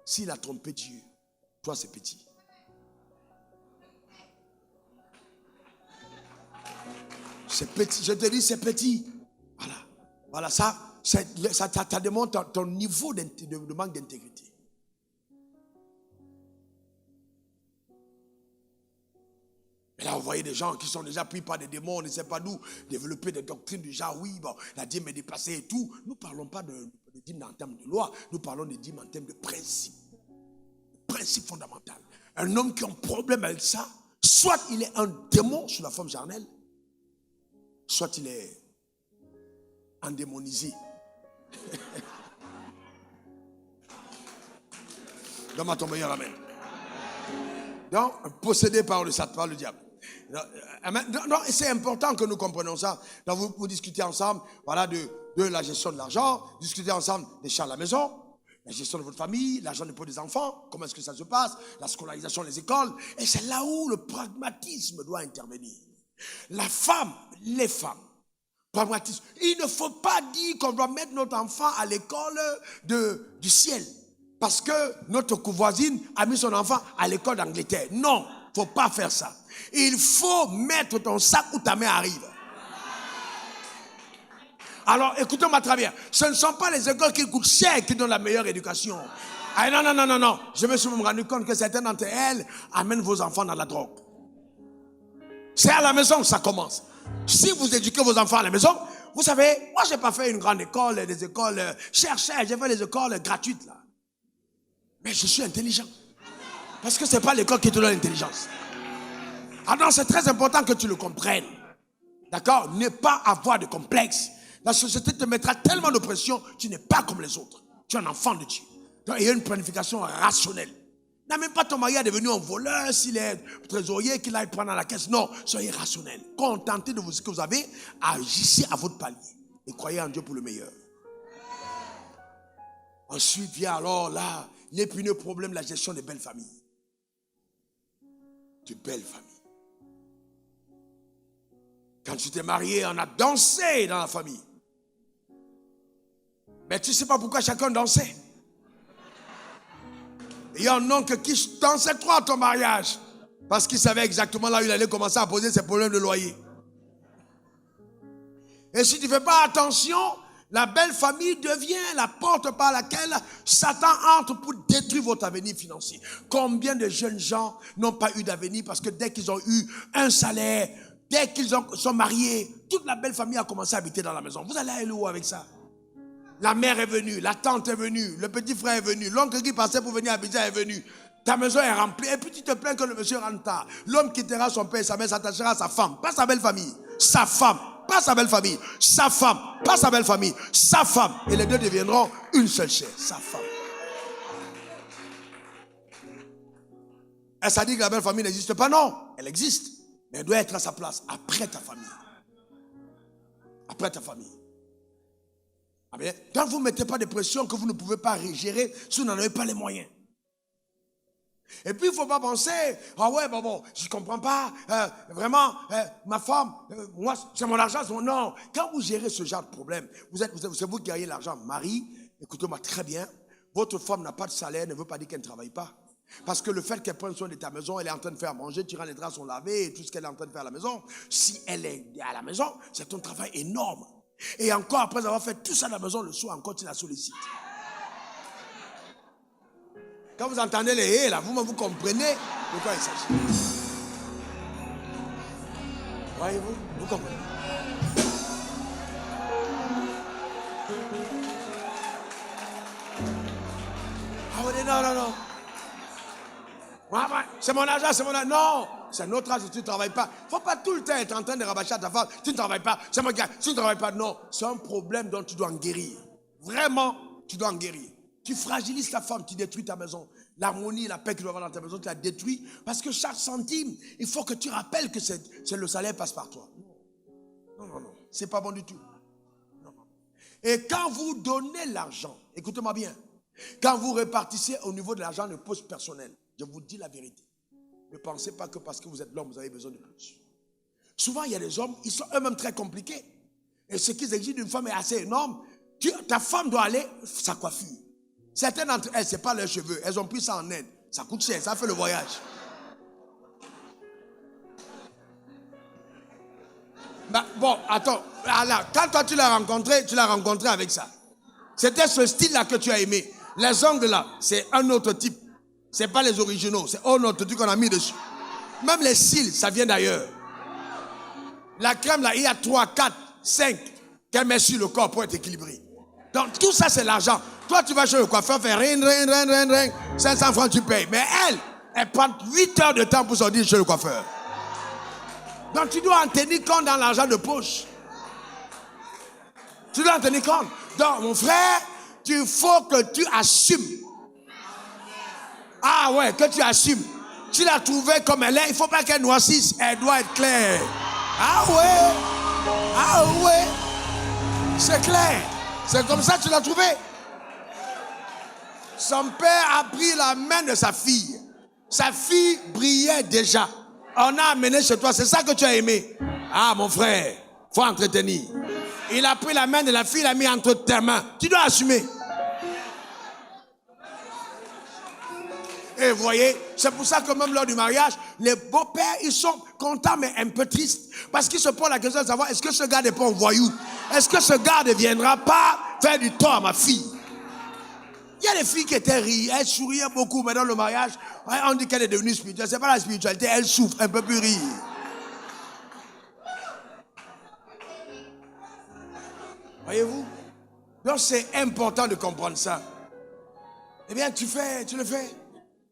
s'il a trompé Dieu, toi c'est petit. C'est petit, je te dis c'est petit. Voilà, ça démontre ton niveau de manque d'intégrité. Et là, vous voyez des gens qui sont déjà pris par des démons, on ne sait pas d'où, développer des doctrines du genre, oui, bon, la dîme est déplacée et tout. Nous ne parlons pas de dîme en termes de loi, nous parlons de dîme en termes de principe. Principe fondamental. Un homme qui a un problème avec ça, soit il est un démon sous la forme charnelle, soit il est endémonisé. Donne-moi ton meilleur amen. Donc, possédé par le diable. Non, c'est important que nous comprenions ça. Donc vous discutez ensemble, voilà, de la gestion de l'argent, discutez ensemble des charges à la maison, la gestion de votre famille, l'argent pour des enfants, comment est-ce que ça se passe, la scolarisation des écoles. Et c'est là où le pragmatisme doit intervenir. La femme, les femmes, pragmatisme. Il ne faut pas dire qu'on doit mettre notre enfant à l'école du ciel. Parce que notre voisine a mis son enfant à l'école d'Angleterre. Non, il ne faut pas faire ça. Il faut mettre ton sac où ta mère arrive. Alors, écoutez-moi très bien. Ce ne sont pas les écoles qui coûtent cher qui donnent la meilleure éducation. Ah, non. Je me suis même rendu compte que certaines d'entre elles amènent vos enfants dans la drogue. C'est à la maison que ça commence. Si vous éduquez vos enfants à la maison, vous savez, moi, je n'ai pas fait une grande école, des écoles chères. J'ai fait les écoles gratuites, là. Mais je suis intelligent. Parce que ce n'est pas l'école qui te donne l'intelligence. Ah non, c'est très important que tu le comprennes. D'accord? Ne pas avoir de complexe. La société te mettra tellement de pression, tu n'es pas comme les autres. Tu es un enfant de Dieu. Donc, il y a une planification rationnelle. N'amène pas ton mari à devenir un voleur s'il est trésorier, qu'il aille prendre à la caisse. Non, soyez rationnel. Contentez de ce que vous avez, agissez à votre palier. Et croyez en Dieu pour le meilleur. Ensuite vient alors là, l'épineux problème de la gestion des belles familles. De belles familles. Quand tu t'es marié, on a dansé dans la famille. Mais tu ne sais pas pourquoi chacun dansait. Il y a un oncle qui dansait trop à ton mariage. Parce qu'il savait exactement là où il allait commencer à poser ses problèmes de loyer. Et si tu ne fais pas attention, la belle famille devient la porte par laquelle Satan entre pour détruire votre avenir financier. Combien de jeunes gens n'ont pas eu d'avenir parce que dès qu'ils ont eu un salaire, dès qu'ils sont mariés, toute la belle famille a commencé à habiter dans la maison. Vous allez aller où avec ça? La mère est venue, la tante est venue, le petit frère est venu, l'oncle qui passait pour venir habiter est venu. Ta maison est remplie et puis tu te plains que le monsieur rentre tard. L'homme quittera son père et sa mère, s'attachera à sa femme, pas sa belle famille. Sa femme, pas sa belle famille. Sa femme, pas sa belle famille. Sa femme. Et les deux deviendront une seule chair. Sa femme. Est-ce que ça dit que la belle famille n'existe pas? Non, elle existe. Mais elle doit être à sa place après ta famille. Après ta famille. Donc vous ne mettez pas de pression que vous ne pouvez pas gérer si vous n'en avez pas les moyens. Et puis il ne faut pas penser, ah ouais, bon, je ne comprends pas, vraiment, ma femme, moi, c'est mon argent, non. Quand vous gérez ce genre de problème, c'est vous qui gagnez l'argent. Marie, écoutez-moi très bien, votre femme n'a pas de salaire, ne veut pas dire qu'elle ne travaille pas. Parce que le fait qu'elle prenne soin de ta maison, elle est en train de faire manger, tu rends les draps sont lavés et tout ce qu'elle est en train de faire à la maison. Si elle est à la maison, c'est un travail énorme. Et encore après avoir fait tout ça à la maison, le soir encore tu la sollicites. Quand vous entendez les hé là, vous comprenez de quoi il s'agit. Voyez-vous, vous comprenez. Ah oui, non. C'est mon argent, c'est mon argent. Non, c'est notre argent, tu ne travailles pas. Il ne faut pas tout le temps être en train de rabâcher à ta femme. Tu ne travailles pas, c'est mon gars, tu ne travailles pas. Non, c'est un problème dont tu dois en guérir. Vraiment, tu dois en guérir. Tu fragilises ta femme, tu détruis ta maison. L'harmonie, la paix que tu dois avoir dans ta maison, tu la détruis. Parce que chaque centime, il faut que tu rappelles que c'est le salaire passe par toi. Non. C'est pas bon du tout. Non. Et quand vous donnez l'argent, écoutez-moi bien, quand vous répartissez au niveau de l'argent de poste personnel, je vous dis la vérité. Ne pensez pas que parce que vous êtes l'homme, vous avez besoin de plus. Souvent, il y a des hommes, ils sont eux-mêmes très compliqués. Et ce qu'ils exigent d'une femme est assez énorme. Ta femme doit aller sa coiffure. Certaines d'entre elles, ce n'est pas leurs cheveux. Elles ont pris ça en Inde. Ça coûte cher, ça fait le voyage. Bon, attends. Alors, quand toi tu l'as rencontré avec ça. C'était ce style-là que tu as aimé. Les ongles là, c'est un autre type. Ce n'est pas les originaux, c'est un autre truc qu'on a mis dessus. Même les cils, ça vient d'ailleurs. La crème là, il y a 3, 4, 5 qu'elle met sur le corps pour être équilibrée. Donc tout ça c'est l'argent. Toi tu vas chez le coiffeur, faire ring, 500 francs tu payes. Mais elle prend 8 heures de temps pour sortir chez le coiffeur. Donc tu dois en tenir compte dans l'argent de poche. Tu dois en tenir compte. Donc mon frère, il faut que tu assumes. Ah ouais, que tu assumes. Tu l'as trouvée comme elle est. Il ne faut pas qu'elle noississe. Elle doit être claire. Ah ouais. Ah ouais. C'est clair. C'est comme ça que tu l'as trouvée. Son père a pris la main de sa fille. Sa fille brillait déjà. On a amené chez toi. C'est ça que tu as aimé. Ah mon frère, faut entretenir. Il a pris la main de la fille, il l'a mis entre tes mains. Tu dois assumer. Et vous voyez, c'est pour ça que même lors du mariage, les beaux-pères, ils sont contents mais un peu tristes. Parce qu'ils se posent la question de savoir, est-ce que ce gars n'est pas un voyou? Est-ce que ce gars ne viendra pas faire du tort à ma fille? Il y a des filles qui étaient rires, elles souriaient beaucoup, mais dans le mariage, on dit qu'elle est devenue spirituelle. C'est pas la spiritualité, elle souffre, un peu plus rire. Voyez-vous? Donc c'est important de comprendre ça. Eh bien, tu le fais.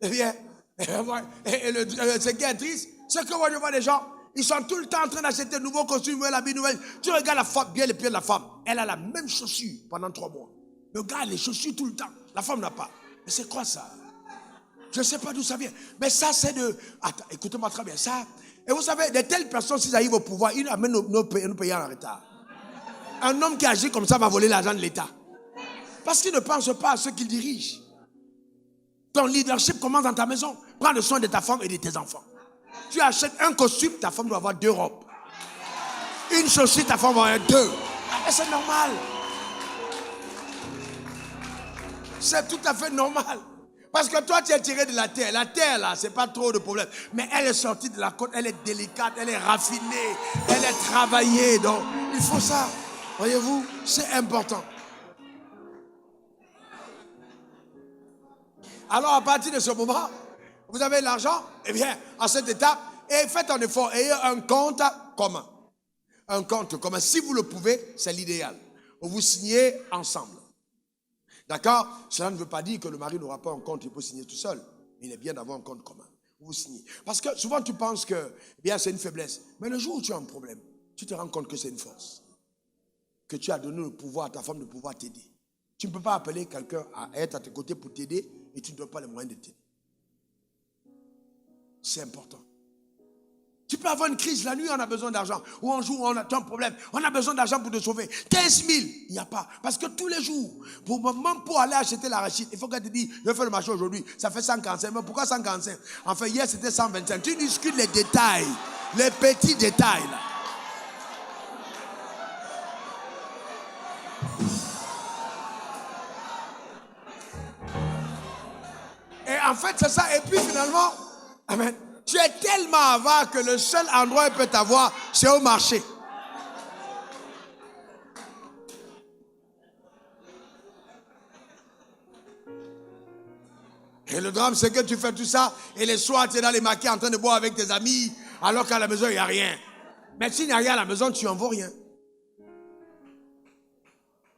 Eh bien, ce qui est triste, c'est que moi je vois des gens, ils sont tout le temps en train d'acheter de nouveaux costumes, nouvel habit, nouvelle. Tu regardes la femme, bien les pieds de la femme, elle a la même chaussure pendant 3 mois. Le gars a les chaussures tout le temps, la femme n'a pas. Mais c'est quoi ça? Je ne sais pas d'où ça vient. Mais ça, c'est de... Attends, écoutez-moi très bien, ça... Et vous savez, de telles personnes, s'ils arrivent au pouvoir, ils amènent nos pays en retard. Un homme qui agit comme ça va voler l'argent de l'État. Parce qu'il ne pense pas à ceux qu'il dirige. Ton leadership commence dans ta maison. Prends le soin de ta femme et de tes enfants. Tu achètes un costume, ta femme doit avoir 2 robes. Une chaussure, ta femme doit avoir 2. Et c'est normal. C'est tout à fait normal. Parce que toi, tu es tiré de la terre. La terre, là, c'est pas trop de problème. Mais elle est sortie de la côte, elle est délicate, elle est raffinée, elle est travaillée. Donc, il faut ça. Voyez-vous, c'est important. Alors, à partir de ce moment, vous avez l'argent, eh bien, à cette étape, et faites un effort, ayez un compte commun. Un compte commun. Si vous le pouvez, c'est l'idéal. Vous signez ensemble. D'accord? Cela ne veut pas dire que le mari n'aura pas un compte, il peut signer tout seul. Il est bien d'avoir un compte commun. Vous signez. Parce que souvent, tu penses que, eh bien, c'est une faiblesse. Mais le jour où tu as un problème, tu te rends compte que c'est une force. Que tu as donné le pouvoir à ta femme de pouvoir t'aider. Tu ne peux pas appeler quelqu'un à être à tes côtés pour t'aider et tu ne donnes pas les moyens de t'aider. C'est important. Tu peux avoir une crise, la nuit on a besoin d'argent, ou un jour on a un problème, on a besoin d'argent pour te sauver. 15 000, il n'y a pas. Parce que tous les jours, même pour aller acheter l'arachide, il faut qu'elle te dise, je vais faire le marché aujourd'hui, ça fait 145, mais pourquoi 145? Enfin hier c'était 125. Tu discutes les détails, les petits détails là. Et en fait, c'est ça. Et puis finalement, amen, tu es tellement avare que le seul endroit où il peut t'avoir, c'est au marché. Et le drame, c'est que tu fais tout ça, et les soirs, tu es dans les maquis en train de boire avec tes amis, alors qu'à la maison, il n'y a rien. Mais s'il n'y a rien à la maison, tu n'en vaux rien.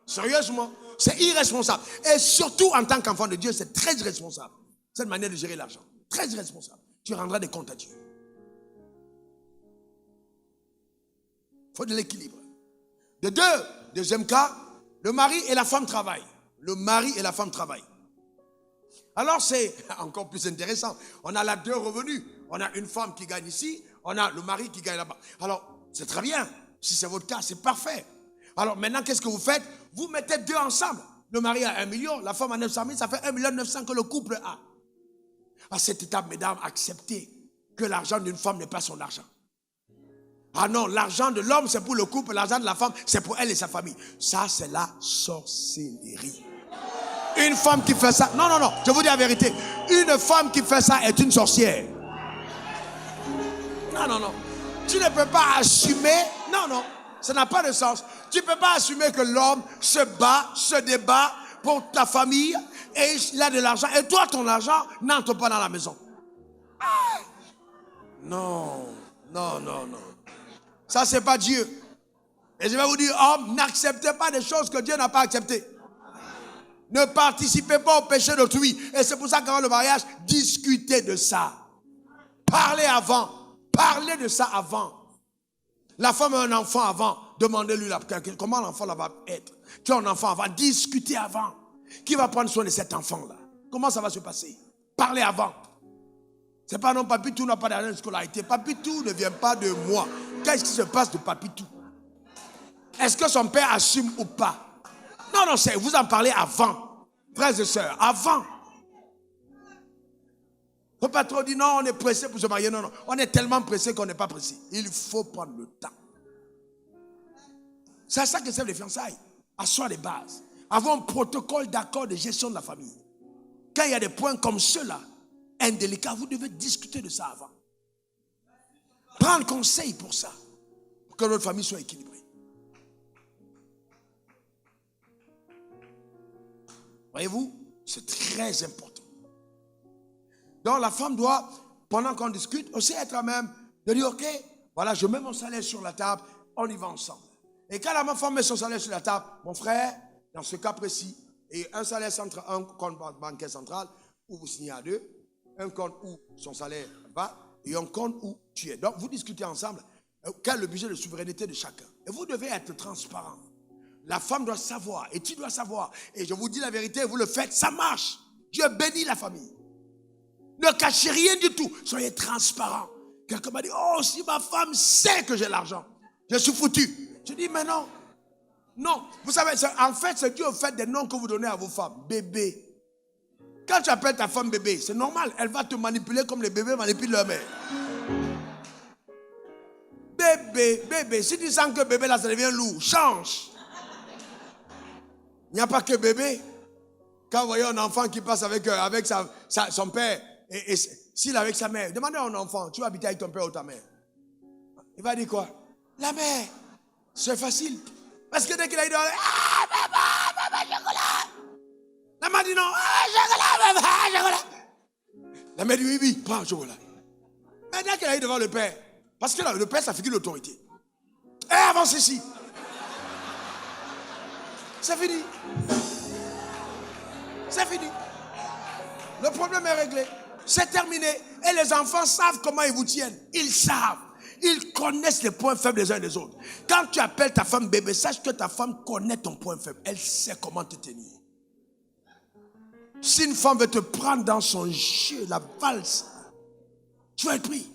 Sérieusement, c'est irresponsable. Et surtout, en tant qu'enfant de Dieu, c'est très irresponsable. Cette manière de gérer l'argent. Très irresponsable. Tu rendras des comptes à Dieu. Il faut de l'équilibre. Deuxième cas, le mari et la femme travaillent. Le mari et la femme travaillent. Alors c'est encore plus intéressant. On a là 2 revenus. On a une femme qui gagne ici, on a le mari qui gagne là-bas. Alors, c'est très bien. Si c'est votre cas, c'est parfait. Alors maintenant, qu'est-ce que vous faites? Vous mettez 2 ensemble. Le mari a 1 million, la femme a 900 000, ça fait 1 900 000 que le couple a. À cette étape, mesdames, acceptez que l'argent d'une femme n'est pas son argent. Ah non, l'argent de l'homme, c'est pour le couple, l'argent de la femme, c'est pour elle et sa famille. Ça, c'est la sorcellerie. Une femme qui fait ça, non, je vous dis la vérité. Une femme qui fait ça est une sorcière. Non. Tu ne peux pas assumer, non, ça n'a pas de sens. Tu ne peux pas assumer que l'homme se débat pour ta famille et il a de l'argent. Et toi, ton argent n'entre pas dans la maison. Non. Ça, c'est pas Dieu. Et je vais vous dire, homme, n'acceptez pas des choses que Dieu n'a pas acceptées. Ne participez pas au péché d'autrui. Et c'est pour ça qu'avant le mariage, discutez de ça. Parlez avant. Parlez de ça avant. La femme a un enfant avant. Demandez-lui comment l'enfant là va être. Tu as un enfant avant. Discutez avant. Qui va prendre soin de cet enfant-là? Comment ça va se passer? Parlez avant. C'est pas non, Papitou n'a pas d'argent de scolarité. Papitou ne vient pas de moi. Qu'est-ce qui se passe de Papitou? Est-ce que son père assume ou pas? Non, non, vous en parlez avant. Frères et sœurs, avant. Il ne faut pas trop dire non, on est pressé pour se marier. Non, non. On est tellement pressé qu'on n'est pas pressé. Il faut prendre le temps. C'est à ça que servent les fiançailles. Asseoir les bases. Avoir un protocole d'accord de gestion de la famille. Quand il y a des points comme ceux-là, indélicats, vous devez discuter de ça avant. Prendre conseil pour ça. Pour que notre famille soit équilibrée. Voyez-vous, c'est très important. Donc la femme doit, pendant qu'on discute, aussi être la même, de dire, ok, voilà, je mets mon salaire sur la table, on y va ensemble. Et quand la femme met son salaire sur la table, mon frère, dans ce cas précis, et un salaire central, un compte bancaire central, où vous signez à deux, un compte où son salaire va, et un compte où tu es. Donc vous discutez ensemble, quel est le budget de souveraineté de chacun. Et vous devez être transparent. La femme doit savoir, et tu dois savoir. Et je vous dis la vérité, vous le faites, ça marche. Dieu bénit la famille. Ne cachez rien du tout. Soyez transparent. Quelqu'un m'a dit, oh, si ma femme sait que j'ai l'argent, je suis foutu. Je dis, mais non. Non. Vous savez, en fait, c'est Dieu au fait des noms que vous donnez à vos femmes. Bébé. Quand tu appelles ta femme bébé, c'est normal. Elle va te manipuler comme les bébés manipulent leur mère. Bébé, bébé. Si tu sens que bébé là, ça devient lourd, change. Il n'y a pas que bébé. Quand vous voyez un enfant qui passe avec son père, et s'il est avec sa mère, demandez à un enfant, tu vas habiter avec ton père ou ta mère. Il va dire quoi? La mère. C'est facile. Parce que dès qu'il a dit, maman, chocolat. La mère dit non, chocolat. La mère dit oui, prends le chocolat. Mais dès qu'il a dit devant le père, parce que là, le père, ça figure l'autorité. Et avance ici. C'est fini. C'est fini. Le problème est réglé. C'est terminé. Et les enfants savent comment ils vous tiennent. Ils savent. Ils connaissent les points faibles les uns des autres. Quand tu appelles ta femme bébé, sache que ta femme connaît ton point faible. Elle sait comment te tenir. Si une femme veut te prendre dans son jeu, la valse, tu vas être pris.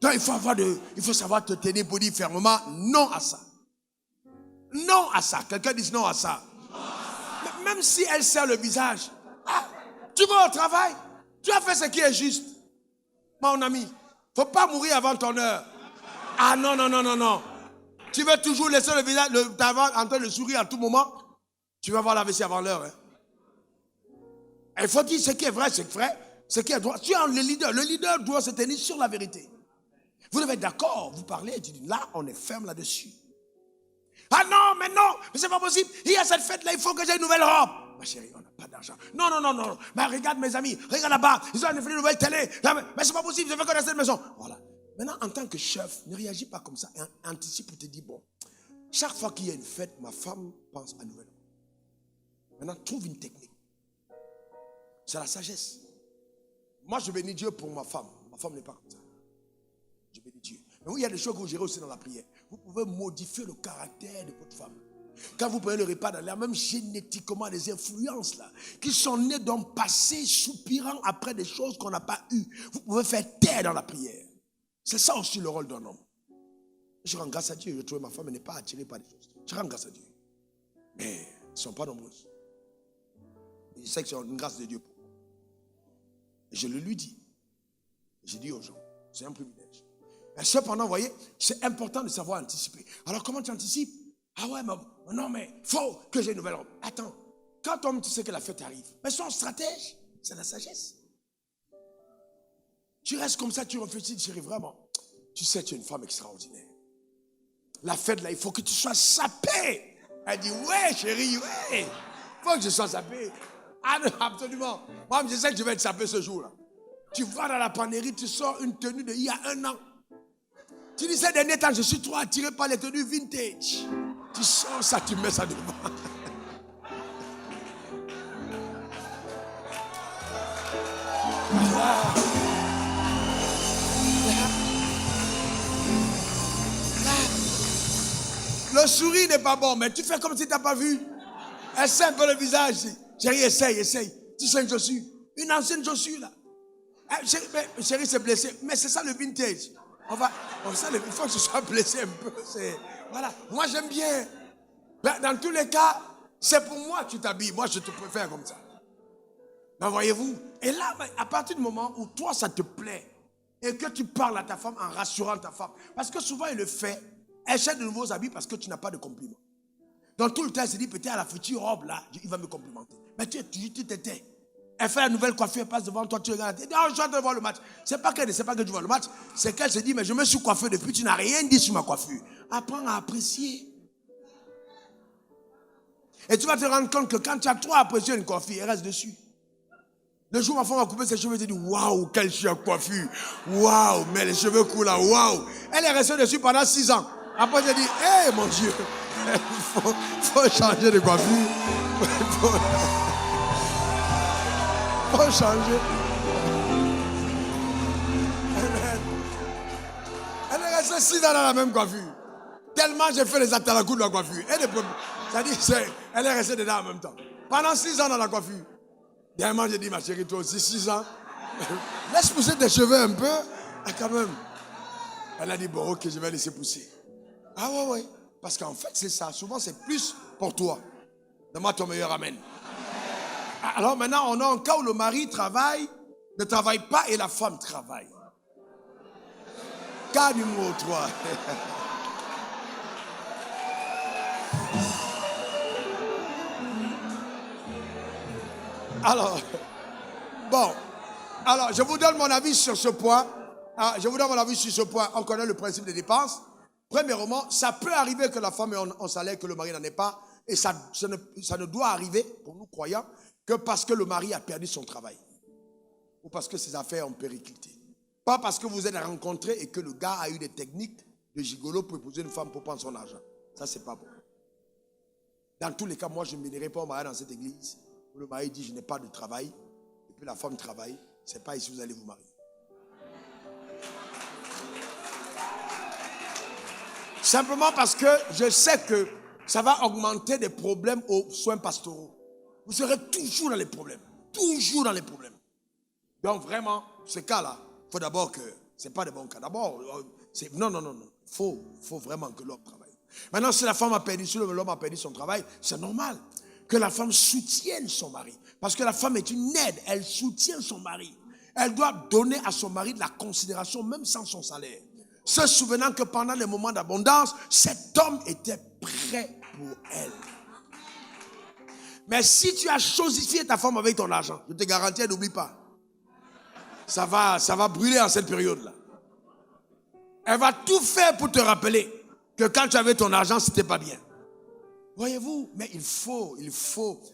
Donc il faut savoir te tenir pour dire fermement non à ça. Non à ça. Quelqu'un dit non à ça. Même si elle serre le visage. Ah, tu vas au travail. Tu as fait ce qui est juste. Mon ami, il ne faut pas mourir avant ton heure. Ah non, non, non, non, non. Tu veux toujours laisser le visage en train de sourire à tout moment. Tu vas voir la vessie avant l'heure. Hein. Il faut dire ce qui est vrai, c'est vrai. Ce qui est droit. Tu es le leader. Le leader doit se tenir sur la vérité. Vous devez être d'accord. Vous parlez et tu dis là, on est ferme là-dessus. Ah non, mais c'est pas possible. Il y a cette fête-là, il faut que j'ai une nouvelle robe. Ma chérie, on n'a pas d'argent. Non, non, non, non. Mais regarde mes amis, regarde là-bas. Ils ont fait une nouvelle télé. Mais c'est pas possible, je veux connaître cette maison. Voilà. Maintenant, en tant que chef, ne réagis pas comme ça. Anticipe pour te dire, bon, chaque fois qu'il y a une fête, ma femme pense à nouvelle robe. Maintenant, trouve une technique. C'est la sagesse. Moi, je bénis Dieu pour ma femme. Ma femme n'est pas comme ça. Je bénis Dieu. Mais oui, il y a des choses que vous gérez aussi dans la prière. Vous pouvez modifier le caractère de votre femme. Quand vous prenez le repas dans l'air, même génétiquement, des influences là, qui sont nées d'un passé soupirant après des choses qu'on n'a pas eues. Vous pouvez faire taire dans la prière. C'est ça aussi le rôle d'un homme. Je rends grâce à Dieu. Je trouve ma femme n'est pas attirée par des choses. Je rends grâce à Dieu. Mais elles ne sont pas nombreuses. Je sais que c'est une grâce de Dieu pour moi. Et je le lui dis. J'ai dit aux gens, c'est un privilège. Et cependant, vous voyez, c'est important de savoir anticiper. Alors, comment tu anticipes? Ah ouais, mais non, mais il faut que j'ai une nouvelle robe. Attends, quand on tu sais que la fête arrive, mais son stratège, c'est la sagesse. Tu restes comme ça, tu réfléchis, chérie, vraiment. Tu sais, tu es une femme extraordinaire. La fête, là, il faut que tu sois sapée. Elle dit, ouais, chérie, ouais. Il faut que je sois sapée. Ah non, absolument. Moi, je sais que je vais être sapée ce jour-là. Tu vas dans la panerie, tu sors une tenue d'il y a 1 an. Tu dis, ces derniers temps, je suis trop attiré par les tenues vintage. Tu sors ça, tu mets ça devant. Le sourire n'est pas bon, mais tu fais comme si tu n'as pas vu. Essaie un peu le visage. Chérie, essaye. Tu sais une chaussure. Une ancienne chaussure, là. Chérie s'est blessée. Mais c'est ça le vintage. Il faut que je sois blessé un peu. Voilà. Moi, j'aime bien. Dans tous les cas, c'est pour moi que tu t'habilles. Moi, je te préfère comme ça. Ben, voyez-vous. Et là, à partir du moment où toi, ça te plaît, et que tu parles à ta femme en rassurant ta femme, parce que souvent, il le fait, elle cherche de nouveaux habits parce que tu n'as pas de compliments. Dans tout le temps, elle se dit, peut-être à la future robe, là, il va me complimenter. Mais tu t'étais. Elle fait la nouvelle coiffure, elle passe devant toi, tu regardes. Elle dit, oh, je viens de voir le match. C'est pas qu'elle ne sait pas que tu vois le match, c'est qu'elle se dit, mais je me suis coiffé depuis, tu n'as rien dit sur ma coiffure. Apprends à apprécier. Et tu vas te rendre compte que quand tu as trop apprécié une coiffure, elle reste dessus. Le jour où ma femme va couper ses cheveux, elle te dit, waouh, quelle coiffure. Waouh, mais les cheveux coulent là, waouh. Elle est restée dessus pendant 6 ans. Après, elle dit, hé, mon Dieu, il faut changer de coiffure. Faut changer. Elle est restée 6 ans dans la même coiffure. Tellement j'ai fait les atalakou de la coiffure. Elle est restée dedans en même temps. Pendant 6 ans dans la coiffure. Dernièrement, j'ai dit, ma chérie, toi aussi, 6 ans. Laisse pousser tes cheveux un peu. Ah, quand même. Elle a dit, bon, ok, je vais laisser pousser. Ah ouais. Parce qu'en fait, c'est ça. Souvent, c'est plus pour toi. Donne-moi ton meilleur amen. Alors maintenant, on a un cas où le mari ne travaille pas et la femme travaille. Cas numéro 3. Alors, je vous donne mon avis sur ce point. On connaît le principe des dépenses. Premièrement, ça peut arriver que la femme ait un salaire que le mari n'en ait pas. Et ça ne doit arriver, pour nous croyants, que parce que le mari a perdu son travail. Ou parce que ses affaires ont périclité. Pas parce que vous êtes rencontrés et que le gars a eu des techniques de gigolo pour épouser une femme pour prendre son argent. Ça, c'est pas bon. Dans tous les cas, moi, je ne m'énerverai pas au mariage dans cette église. Où le mari dit, je n'ai pas de travail. Et puis la femme travaille. C'est pas ici que vous allez vous marier. Simplement parce que je sais que ça va augmenter des problèmes aux soins pastoraux. Vous serez toujours dans les problèmes. Toujours dans les problèmes. Donc vraiment, ce cas-là, il faut d'abord que... Ce n'est pas de bons cas. D'abord, non. Il faut vraiment que l'homme travaille. Maintenant, si l'homme a perdu son travail, c'est normal que la femme soutienne son mari. Parce que la femme est une aide. Elle soutient son mari. Elle doit donner à son mari de la considération, même sans son salaire. Se souvenant que pendant les moments d'abondance, cet homme était prêt pour elle. Mais si tu as chosifié ta femme avec ton argent, je te garantis, n'oublie pas. Ça va brûler en cette période-là. Elle va tout faire pour te rappeler que quand tu avais ton argent, c'était pas bien. Voyez-vous, mais il faut,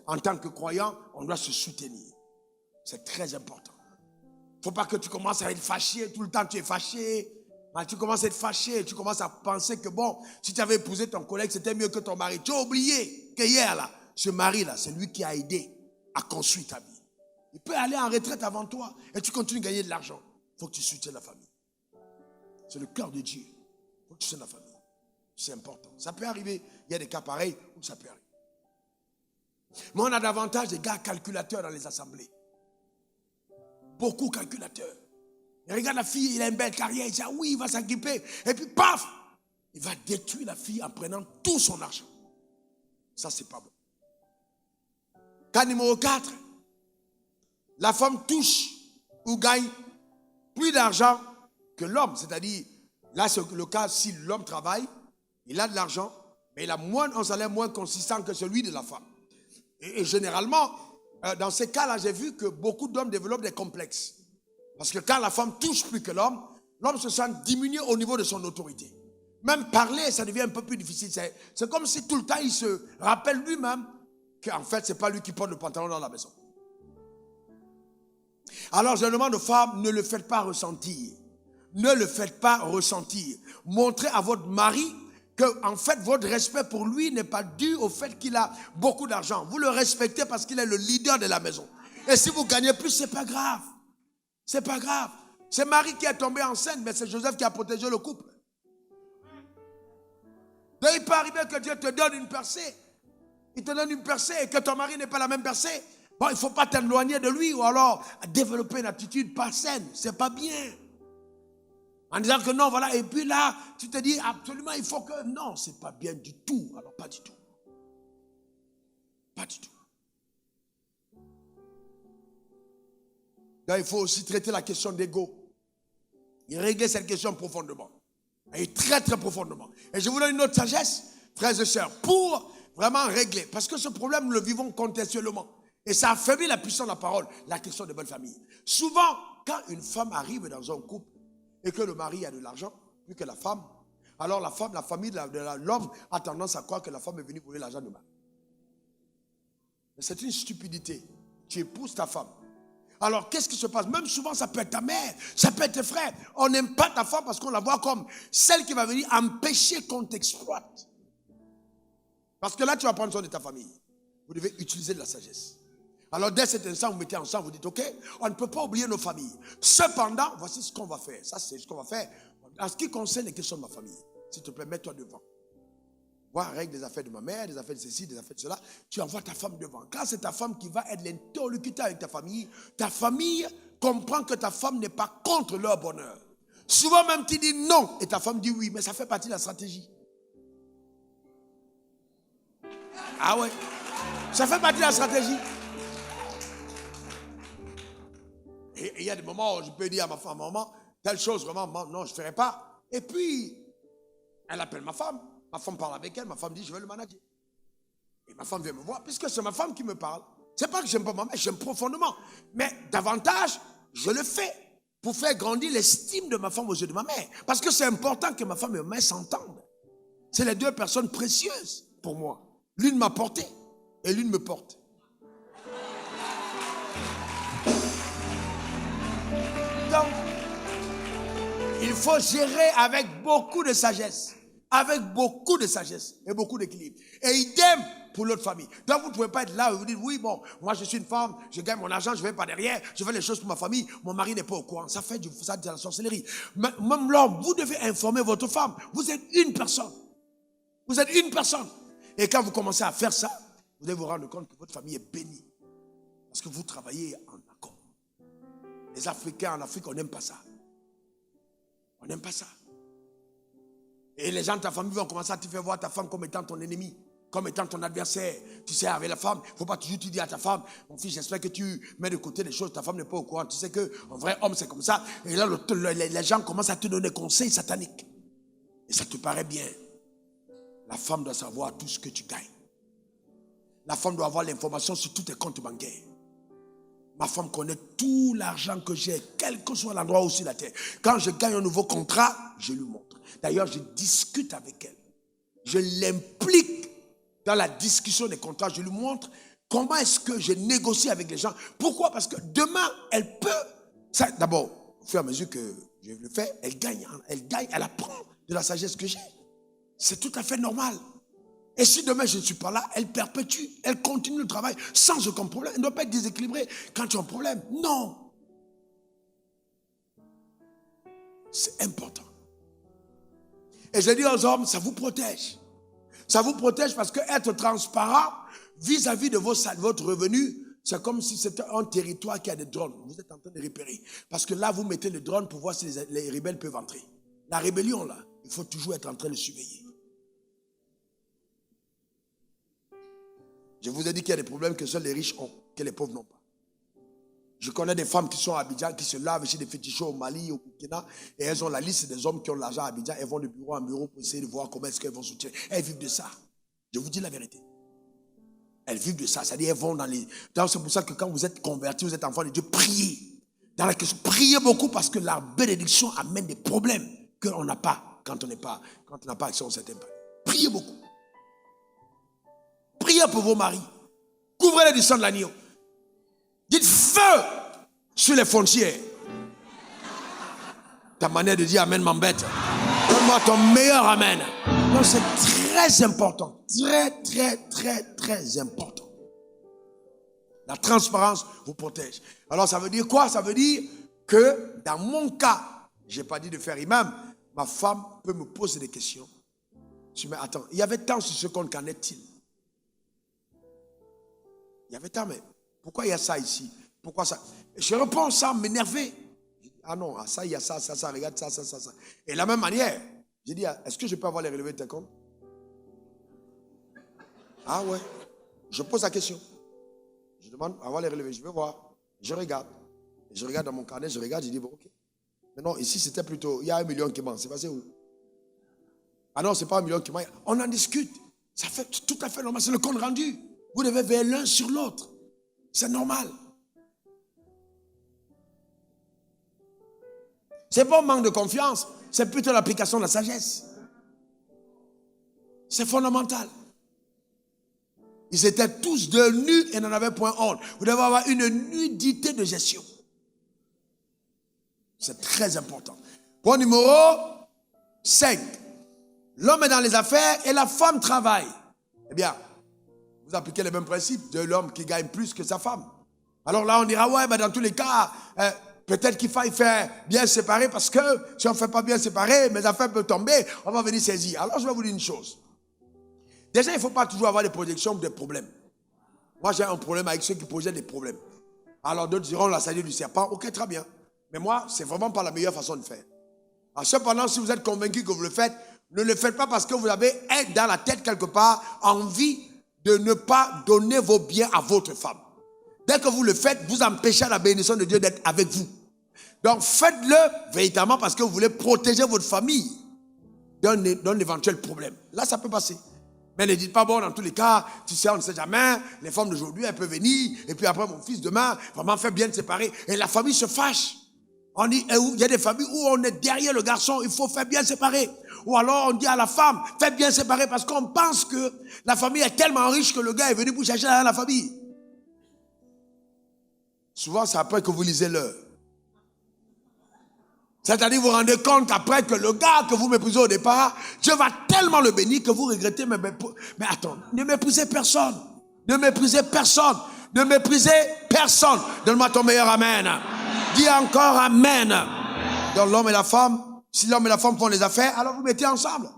en tant que croyant, on doit se soutenir. C'est très important. Il ne faut pas que tu commences à être fâché, tout le temps tu es fâché. Tu commences à être fâché, tu commences à penser que bon, si tu avais épousé ton collègue, c'était mieux que ton mari. Tu as oublié que hier, là, ce mari-là, c'est lui qui a aidé à construire ta vie. Il peut aller en retraite avant toi et tu continues de gagner de l'argent. Il faut que tu soutiennes la famille. C'est le cœur de Dieu. Il faut que tu soutiennes la famille. C'est important. Ça peut arriver. Il y a des cas pareils où ça peut arriver. Mais on a davantage des gars calculateurs dans les assemblées. Beaucoup calculateurs. Il regarde la fille, il a une belle carrière, il dit, ah oui, il va s'occuper. Et puis, paf, il va détruire la fille en prenant tout son argent. Ça, c'est pas bon. Cas numéro 4, la femme touche ou gagne plus d'argent que l'homme. C'est-à-dire, là, c'est le cas si l'homme travaille, il a de l'argent, mais il a un salaire moins consistant que celui de la femme. Et généralement, dans ces cas-là, j'ai vu que beaucoup d'hommes développent des complexes. Parce que quand la femme touche plus que l'homme se sent diminué au niveau de son autorité. Même parler, ça devient un peu plus difficile. C'est comme si tout le temps, il se rappelle lui-même qu'en fait, ce n'est pas lui qui porte le pantalon dans la maison. Alors, je demande aux femmes, ne le faites pas ressentir. Ne le faites pas ressentir. Montrez à votre mari que, en fait, votre respect pour lui n'est pas dû au fait qu'il a beaucoup d'argent. Vous le respectez parce qu'il est le leader de la maison. Et si vous gagnez plus, ce n'est pas grave. C'est pas grave. C'est Marie qui est tombée enceinte, mais c'est Joseph qui a protégé le couple. Donc il peut arriver que Dieu te donne une percée. Il te donne une percée et que ton mari n'ait pas la même percée. Bon, il ne faut pas t'éloigner de lui ou alors développer une attitude pas saine. Ce n'est pas bien. En disant que non, voilà, et puis là, tu te dis absolument, il faut que... Non, ce n'est pas bien du tout. Alors, pas du tout. Pas du tout. Là, il faut aussi traiter la question d'ego. Et régler cette question profondément. Et très, très profondément. Et je vous donne une autre sagesse, frères et sœurs, pour vraiment régler. Parce que ce problème, nous le vivons contextuellement. Et ça affaiblit la puissance de la parole, la question de bonne famille. Souvent, quand une femme arrive dans un couple et que le mari a de l'argent, plus que la femme, alors la femme, la famille de l'homme a tendance à croire que la femme est venue voler l'argent de mari. Mais c'est une stupidité. Tu épouses ta femme. Alors, qu'est-ce qui se passe? Même souvent, ça peut être ta mère, ça peut être tes frères. On n'aime pas ta femme parce qu'on la voit comme celle qui va venir empêcher qu'on t'exploite. Parce que là, tu vas prendre soin de ta famille. Vous devez utiliser de la sagesse. Alors, dès cet instant, vous mettez ensemble, vous dites, OK, on ne peut pas oublier nos familles. Cependant, voici ce qu'on va faire. Ça, c'est ce qu'on va faire. En ce qui concerne les questions de ma famille, s'il te plaît, mets-toi devant. Vois, règle des affaires de ma mère, des affaires de ceci, des affaires de cela. Tu envoies ta femme devant. Quand c'est ta femme qui va être l'interlocuteur avec ta famille comprend que ta femme n'est pas contre leur bonheur. Souvent même tu dis non et ta femme dit oui, mais ça fait partie de la stratégie. Ah ouais, ça fait partie de la stratégie. Et il y a des moments où je peux dire à ma femme, maman, telle chose vraiment, non, je ne ferai pas. Et puis, elle appelle ma femme parle avec elle, ma femme dit, je vais le manager. Et ma femme vient me voir, puisque c'est ma femme qui me parle. C'est pas que j'aime pas ma mère, j'aime profondément. Mais davantage, je le fais pour faire grandir l'estime de ma femme aux yeux de ma mère. Parce que c'est important que ma femme et ma mère s'entendent. C'est les deux personnes précieuses pour moi. L'une m'a porté et l'une me porte. Donc, il faut gérer avec beaucoup de sagesse. Avec beaucoup de sagesse et beaucoup d'équilibre. Et idem pour l'autre famille. Donc vous ne pouvez pas être là et vous dites, oui, bon, moi je suis une femme, je gagne mon argent, je ne vais pas derrière, je fais les choses pour ma famille, mon mari n'est pas au courant. Ça fait de la sorcellerie. Même l'homme, vous devez informer votre femme. Vous êtes une personne. Vous êtes une personne. Et quand vous commencez à faire ça, vous devez vous rendre compte que votre famille est bénie. Parce que vous travaillez en accord. Les Africains en Afrique, on n'aime pas ça. On n'aime pas ça. Et les gens de ta famille vont commencer à te faire voir ta femme comme étant ton ennemi, comme étant ton adversaire. Tu sais, avec la femme, il ne faut pas toujours te dire à ta femme, mon fils, j'espère que tu mets de côté les choses, ta femme n'est pas au courant. Tu sais qu'un vrai homme, c'est comme ça. Et là, les gens commencent à te donner conseils sataniques. Et ça te paraît bien. La femme doit savoir tout ce que tu gagnes. La femme doit avoir l'information sur tous tes comptes bancaires. Ma femme connaît tout l'argent que j'ai, quel que soit l'endroit où sur la terre. Quand je gagne un nouveau contrat, je lui montre. D'ailleurs, je discute avec elle. Je l'implique dans la discussion des contrats. Je lui montre comment est-ce que je négocie avec les gens. Pourquoi? Parce que demain, elle peut... D'abord, au fur et à mesure que je le fais, elle gagne, elle apprend de la sagesse que j'ai. C'est tout à fait normal. Et si demain je ne suis pas là, elle perpétue, elle continue le travail sans aucun problème. Elle ne doit pas être déséquilibrée quand tu as un problème. Non. C'est important. Et je dis aux hommes, ça vous protège. Ça vous protège parce que être transparent vis-à-vis de votre revenu, c'est comme si c'était un territoire qui a des drones. Vous êtes en train de repérer. Parce que là, vous mettez le drone pour voir si les rebelles peuvent entrer. La rébellion, là, il faut toujours être en train de surveiller. Je vous ai dit qu'il y a des problèmes que seuls les riches ont, que les pauvres n'ont pas. Je connais des femmes qui sont à Abidjan, qui se lavent chez des féticheurs au Mali, au Burkina, et elles ont la liste des hommes qui ont l'argent à Abidjan. Elles vont de bureau en bureau pour essayer de voir comment est-ce qu'elles vont soutenir. Elles vivent de ça. Je vous dis la vérité. Elles vivent de ça. C'est-à-dire, elles vont dans les... Donc, c'est pour ça que quand vous êtes convertis, vous êtes enfants de Dieu, priez. Dans la question, priez beaucoup parce que la bénédiction amène des problèmes qu'on n'a pas quand on n'a pas accès à un certain pas. Priez beaucoup. Priez pour vos maris. Couvrez-les du sang de l'agneau. Dites feu sur les frontières. Ta manière de dire amen m'embête. Donne-moi ton meilleur amen. Donc c'est très important. Très, très, très, très important. La transparence vous protège. Alors ça veut dire quoi? Ça veut dire que dans mon cas, je n'ai pas dit de faire imam, ma femme peut me poser des questions. Je me dis, attends, il y avait tant sur ce compte, qu'en est-il? Il y avait tant, mais Pourquoi il y a ça ici? Pourquoi ça? Je réponds sans m'énerver. Ah non, ça, il y a ça, regarde ça. Et de la même manière, j'ai dit, est-ce que je peux avoir les relevés de tes comptes? Ah ouais. Je pose la question. Je demande avoir les relevés, je veux voir. Je regarde. Je regarde dans mon carnet, je dis, bon, ok. Mais non, ici, c'était plutôt, il y a 1 million qui manque. C'est passé où? Ah non, c'est pas 1 million qui manque. On en discute. Ça fait tout à fait normal. C'est le compte rendu. Vous devez veiller l'un sur l'autre. C'est normal. C'est pas un manque de confiance. C'est plutôt l'application de la sagesse. C'est fondamental. Ils étaient tous de nus et n'en avaient point honte. Vous devez avoir une nudité de gestion. C'est très important. Point numéro 5. L'homme est dans les affaires et la femme travaille. Eh bien, vous appliquez les mêmes principes de l'homme qui gagne plus que sa femme. Alors là, on dira, ouais, dans tous les cas, peut-être qu'il faille faire bien séparer parce que si on ne fait pas bien séparer, mes affaires peuvent tomber, on va venir saisir. Alors, je vais vous dire une chose. Déjà, il ne faut pas toujours avoir des projections ou des problèmes. Moi, j'ai un problème avec ceux qui projettent des problèmes. Alors, d'autres diront la sagesse du serpent. Ok, très bien. Mais moi, c'est vraiment pas la meilleure façon de faire. Alors, cependant, si vous êtes convaincu que vous le faites, ne le faites pas parce que vous avez dans la tête quelque part envie de ne pas donner vos biens à votre femme. Dès que vous le faites, vous empêchez la bénédiction de Dieu d'être avec vous. Donc, faites-le véritablement parce que vous voulez protéger votre famille d'un éventuel problème. Là, ça peut passer. Mais ne dites pas, bon, dans tous les cas, tu sais, on ne sait jamais, les femmes d'aujourd'hui, elles peuvent venir, et puis après, mon fils demain, vraiment, fait bien de séparer. Et la famille se fâche. On dit, il y a des familles où on est derrière le garçon, il faut faire bien séparer. Ou alors, on dit à la femme, fais bien séparer, parce qu'on pense que la famille est tellement riche que le gars est venu pour chercher la famille. Souvent, c'est après que vous lisez l'heure. C'est-à-dire, vous vous rendez compte qu'après que le gars que vous méprisez au départ, Dieu va tellement le bénir que vous regrettez, mais attends, ne méprisez personne. Ne méprisez personne. Ne méprisez personne. Donne-moi ton meilleur amen. Dis encore amen. Donc l'homme et la femme, si l'homme et la femme font les affaires, alors vous mettez ensemble.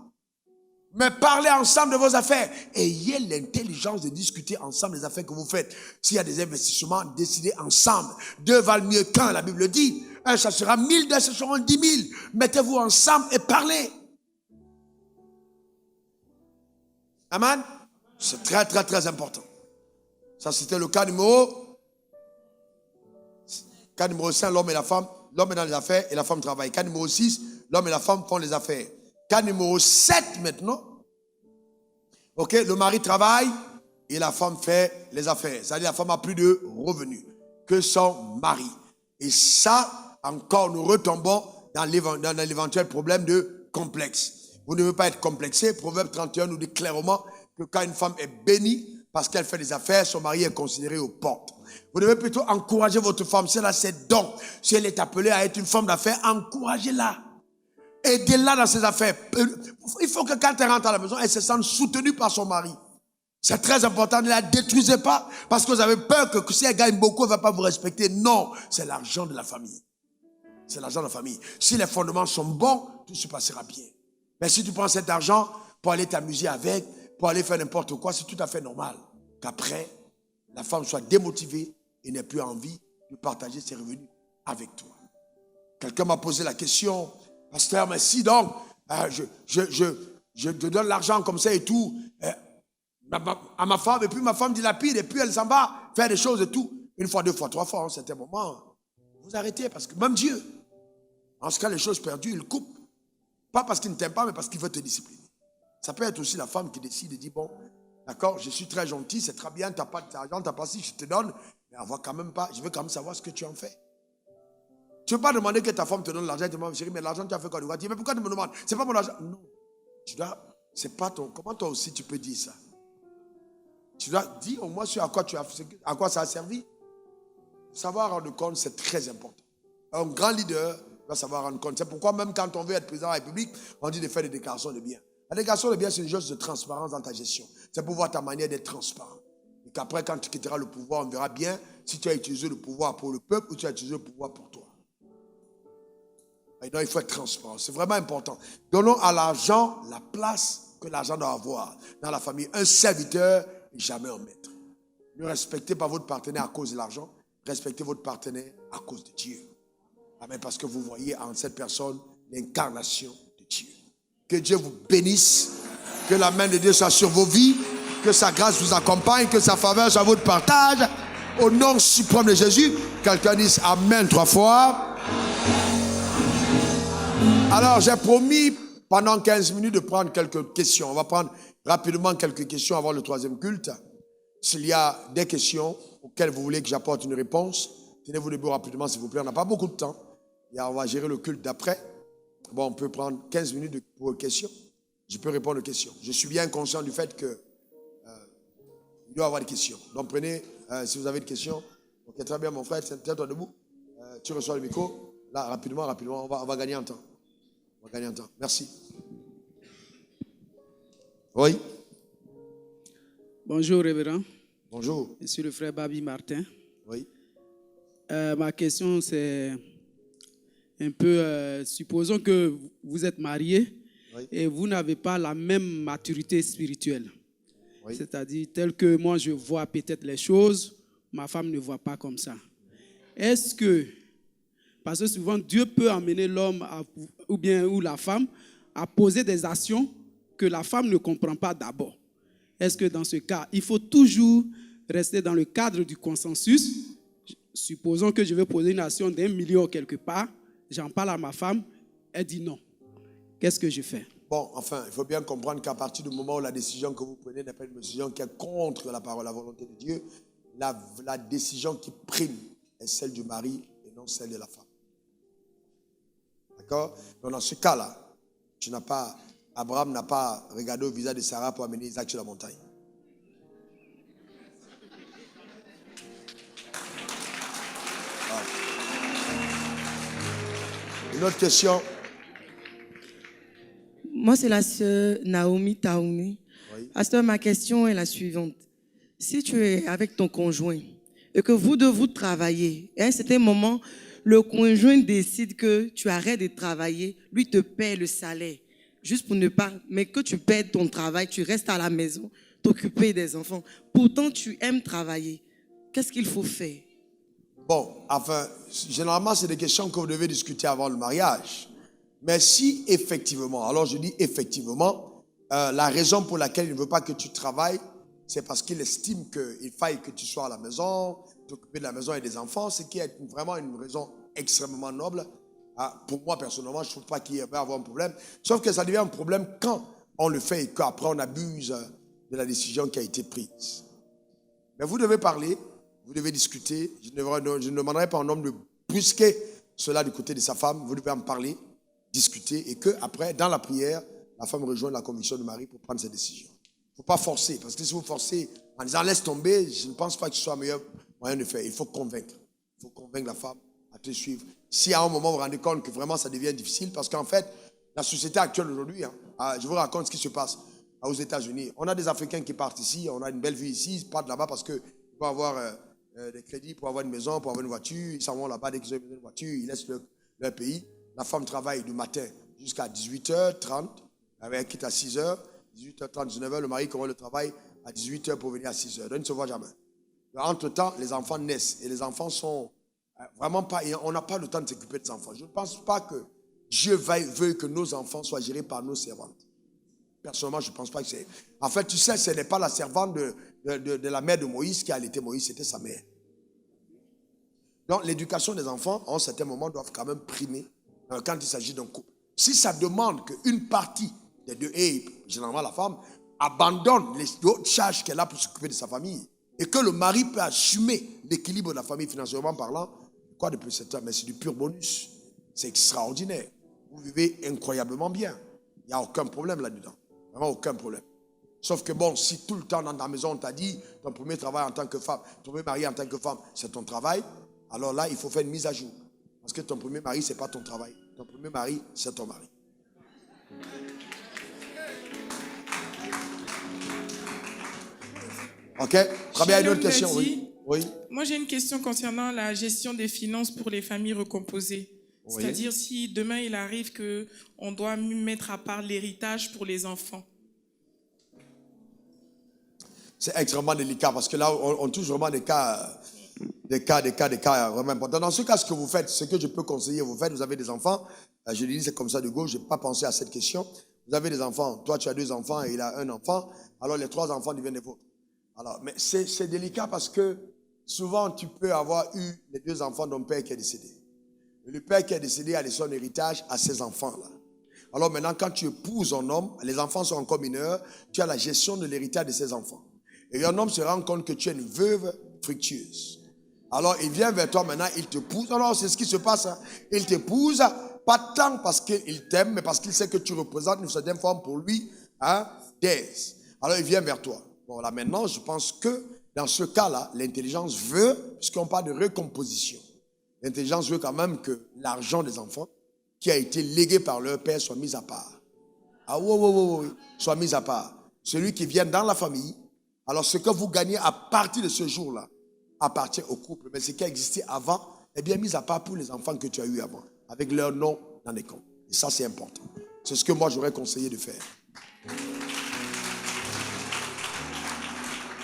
Mais parlez ensemble de vos affaires. Ayez l'intelligence de discuter ensemble des affaires que vous faites. S'il y a des investissements, décidez ensemble. 2 valent mieux qu'un, la Bible dit. 1, ça sera 1000, 2, ça sera 10 000. Mettez-vous ensemble et parlez. Amen. C'est très, très, très important. Ça, c'était le cas numéro 5, l'homme et la femme. L'homme est dans les affaires et la femme travaille. Cas numéro 6, l'homme et la femme font les affaires. Cas numéro 7 maintenant. Ok, le mari travaille et la femme fait les affaires. C'est-à-dire la femme a plus de revenus que son mari. Et ça, encore, nous retombons dans l'éventuel problème de complexe. Vous ne devez pas être complexé. Proverbe 31 nous dit clairement que quand une femme est bénie parce qu'elle fait des affaires, son mari est considéré aux portes. Vous devez plutôt encourager votre femme. Si elle a ses dons, si elle est appelée à être une femme d'affaires, encouragez-la. Aidez-la dans ses affaires. Il faut que quand elle rentre à la maison, elle se sente soutenue par son mari. C'est très important. Ne la détruisez pas parce que vous avez peur que si elle gagne beaucoup, elle ne va pas vous respecter. Non, c'est l'argent de la famille. C'est l'argent de la famille. Si les fondements sont bons, tout se passera bien. Mais si tu prends cet argent pour aller t'amuser avec, pour aller faire n'importe quoi, c'est tout à fait normal qu'après, la femme soit démotivée et n'ait plus envie de partager ses revenus avec toi. Quelqu'un m'a posé la question, pasteur, mais si donc, je te donne l'argent comme ça et tout, à ma femme, et puis ma femme dilapide, et puis elle s'en va faire des choses et tout. 1 fois, 2 fois, 3 fois, à un certain moment, vous arrêtez, parce que même Dieu, en ce cas, les choses perdues, il coupe. Pas parce qu'il ne t'aime pas, mais parce qu'il veut te discipliner. Ça peut être aussi la femme qui décide et dit, bon, d'accord, je suis très gentil, c'est très bien, tu n'as pas d'argent, tu n'as pas si, je te donne, mais on va quand même pas, je veux quand même savoir ce que tu en fais. Tu ne veux pas demander que ta femme te donne l'argent, tu te demandes, chérie, mais l'argent tu as fait quoi? Tu vas dire, mais pourquoi tu me demandes? C'est pas mon argent. Non, tu dois, c'est pas ton, comment toi aussi tu peux dire ça? Tu dois dire au moins à quoi ça a servi. Savoir rendre compte, c'est très important. Un grand leader doit savoir rendre compte. C'est pourquoi même quand on veut être président de la République, on dit de faire des déclarations de biens. La déclaration de biens, c'est une chose de transparence dans ta gestion. C'est pour voir ta manière d'être transparent. Et qu'après, quand tu quitteras le pouvoir, on verra bien si tu as utilisé le pouvoir pour le peuple ou tu as utilisé le pouvoir pour toi. Et donc, il faut être transparent. C'est vraiment important. Donnons à l'argent la place que l'argent doit avoir dans la famille. Un serviteur et jamais un maître. Ne respectez pas votre partenaire à cause de l'argent. Respectez votre partenaire à cause de Dieu. Amen. Parce que vous voyez en cette personne l'incarnation de Dieu. Que Dieu vous bénisse. Que la main de Dieu soit sur vos vies. Que sa grâce vous accompagne. Que sa faveur soit votre partage. Au nom suprême de Jésus. Quelqu'un dise Amen 3 fois. Alors, j'ai promis pendant 15 minutes de prendre quelques questions. On va prendre rapidement quelques questions avant le troisième culte. S'il y a des questions auxquelles vous voulez que j'apporte une réponse, tenez-vous debout rapidement s'il vous plaît. On n'a pas beaucoup de temps. On va gérer le culte d'après. Bon, on peut prendre 15 minutes pour questions. Je peux répondre aux questions. Je suis bien conscient du fait que il doit y avoir des questions. Donc prenez, si vous avez des questions. Ok, très bien mon frère, tiens-toi debout. Tu reçois le micro. Là, rapidement, on va gagner en temps. On va gagner en temps. Merci. Oui. Bonjour, révérend. Bonjour. Je suis le frère Babi Martin. Oui. Ma question, c'est un peu, supposons que vous êtes marié et vous n'avez pas la même maturité spirituelle. Oui. C'est-à-dire, tel que moi, je vois peut-être les choses, ma femme ne voit pas comme ça. Est-ce que, parce que souvent, Dieu peut amener l'homme ou la femme à poser des actions que la femme ne comprend pas d'abord. Est-ce que dans ce cas, il faut toujours rester dans le cadre du consensus? Supposons que je vais poser une action d'1 million quelque part, j'en parle à ma femme, elle dit non. Qu'est-ce que je fais? Bon, enfin, il faut bien comprendre qu'à partir du moment où la décision que vous prenez n'est pas une décision qui est contre la parole, la volonté de Dieu, la décision qui prime est celle du mari et non celle de la femme. D'accord? Donc dans ce cas-là, Abraham n'a pas regardé au visage de Sarah pour amener Isaac sur la montagne. Voilà. Une autre question? Moi, c'est la sœur Naomi Taouni. Oui. Pasteur, ma question est la suivante. Si tu es avec ton conjoint et que vous deux vous travaillez, à un certain moment, le conjoint décide que tu arrêtes de travailler, lui te paie le salaire, juste pour ne pas, mais que tu perds ton travail, tu restes à la maison, t'occuper des enfants. Pourtant, tu aimes travailler. Qu'est-ce qu'il faut faire? Bon, enfin, généralement, c'est des questions que vous devez discuter avant le mariage. Mais si effectivement, alors je dis effectivement, la raison pour laquelle il ne veut pas que tu travailles, c'est parce qu'il estime qu'il faille que tu sois à la maison, t'occuper de la maison et des enfants, ce qui est vraiment une raison extrêmement noble. Pour moi, personnellement, je ne trouve pas qu'il y ait avoir un problème. Sauf que ça devient un problème quand on le fait et qu'après on abuse de la décision qui a été prise. Mais vous devez parler, vous devez discuter. Je ne demanderai pas à un homme de brusquer cela du côté de sa femme. Vous devez en parler, discuter et qu'après, dans la prière, la femme rejoigne la conviction du mari pour prendre ses décisions. Il ne faut pas forcer, parce que si vous forcez en disant laisse tomber, je ne pense pas que ce soit le meilleur moyen de faire. Il faut convaincre. Il faut convaincre la femme à te suivre. Si à un moment vous vous rendez compte que vraiment ça devient difficile, parce qu'en fait, la société actuelle aujourd'hui, je vous raconte ce qui se passe aux États-Unis. On a des Africains qui partent ici, on a une belle vie ici, ils partent là-bas parce qu'ils vont avoir des crédits pour avoir une maison, pour avoir une voiture. Ils s'en vont là-bas dès qu'ils ont besoin d'une voiture, ils laissent leur pays. La femme travaille du matin jusqu'à 18h30, elle quitte à 6h, 18h30, 19h, le mari commence le travail à 18h pour venir à 6h. Donc, ils ne se voient jamais. Entre-temps, les enfants naissent et les enfants sont vraiment pas... On n'a pas le temps de s'occuper des enfants. Je ne pense pas que Dieu veuille que nos enfants soient gérés par nos servantes. Personnellement, je ne pense pas que c'est... En fait, tu sais, ce n'est pas la servante de la mère de Moïse qui a allaité Moïse, c'était sa mère. Donc, l'éducation des enfants, en certains moments, doivent quand même primer quand il s'agit d'un couple. Si ça demande qu'une partie des deux, et généralement la femme, abandonne les autres charges qu'elle a pour s'occuper de sa famille, et que le mari peut assumer l'équilibre de la famille financièrement parlant, quoi de plus c'est ça? Mais c'est du pur bonus. C'est extraordinaire. Vous vivez incroyablement bien. Il n'y a aucun problème là-dedans. Vraiment aucun problème. Sauf que bon, si tout le temps dans ta maison on t'a dit ton premier travail en tant que femme, ton premier mari en tant que femme, c'est ton travail, alors là, il faut faire une mise à jour. Parce que ton premier mari, ce n'est pas ton travail. Ton premier mari, c'est ton mari. Ok? Très bien, une autre question, oui. Oui. Moi, j'ai une question concernant la gestion des finances pour les familles recomposées. Oui. C'est-à-dire si demain il arrive qu'on doit mettre à part l'héritage pour les enfants. C'est extrêmement délicat parce que là, on touche vraiment des cas vraiment importants. Dans ce cas, ce que vous faites, ce que je peux conseiller, vous avez des enfants. Je dis, c'est comme ça de gauche, je n'ai pas pensé à cette question. Vous avez des enfants. Toi, tu as 2 enfants et il a 1 enfant. Alors, les 3 enfants deviennent des vôtres. Alors, mais c'est délicat parce que souvent, tu peux avoir eu les 2 enfants d'un père qui est décédé. Et le père qui est décédé a laissé son héritage à ses enfants-là. Alors maintenant, quand tu épouses un homme, les enfants sont encore mineurs, tu as la gestion de l'héritage de ses enfants. Et un homme se rend compte que tu es une veuve fructueuse. Alors, il vient vers toi maintenant, il t'épouse. Alors, c'est ce qui se passe. Hein. Il t'épouse, pas tant parce qu'il t'aime, mais parce qu'il sait que tu représentes une certaine forme pour lui, hein, d'aise. Alors, il vient vers toi. Bon, là, maintenant, je pense que dans ce cas-là, l'intelligence veut, puisqu'on parle de recomposition, l'intelligence veut quand même que l'argent des enfants qui a été légué par leur père soit mis à part. Ah oui, soit mis à part. Celui qui vient dans la famille, alors ce que vous gagnez à partir de ce jour-là, appartient au couple, mais ce qui a existé avant est bien mis à part pour les enfants que tu as eu avant, avec leur nom dans les comptes. Et ça, c'est important. C'est ce que moi, j'aurais conseillé de faire.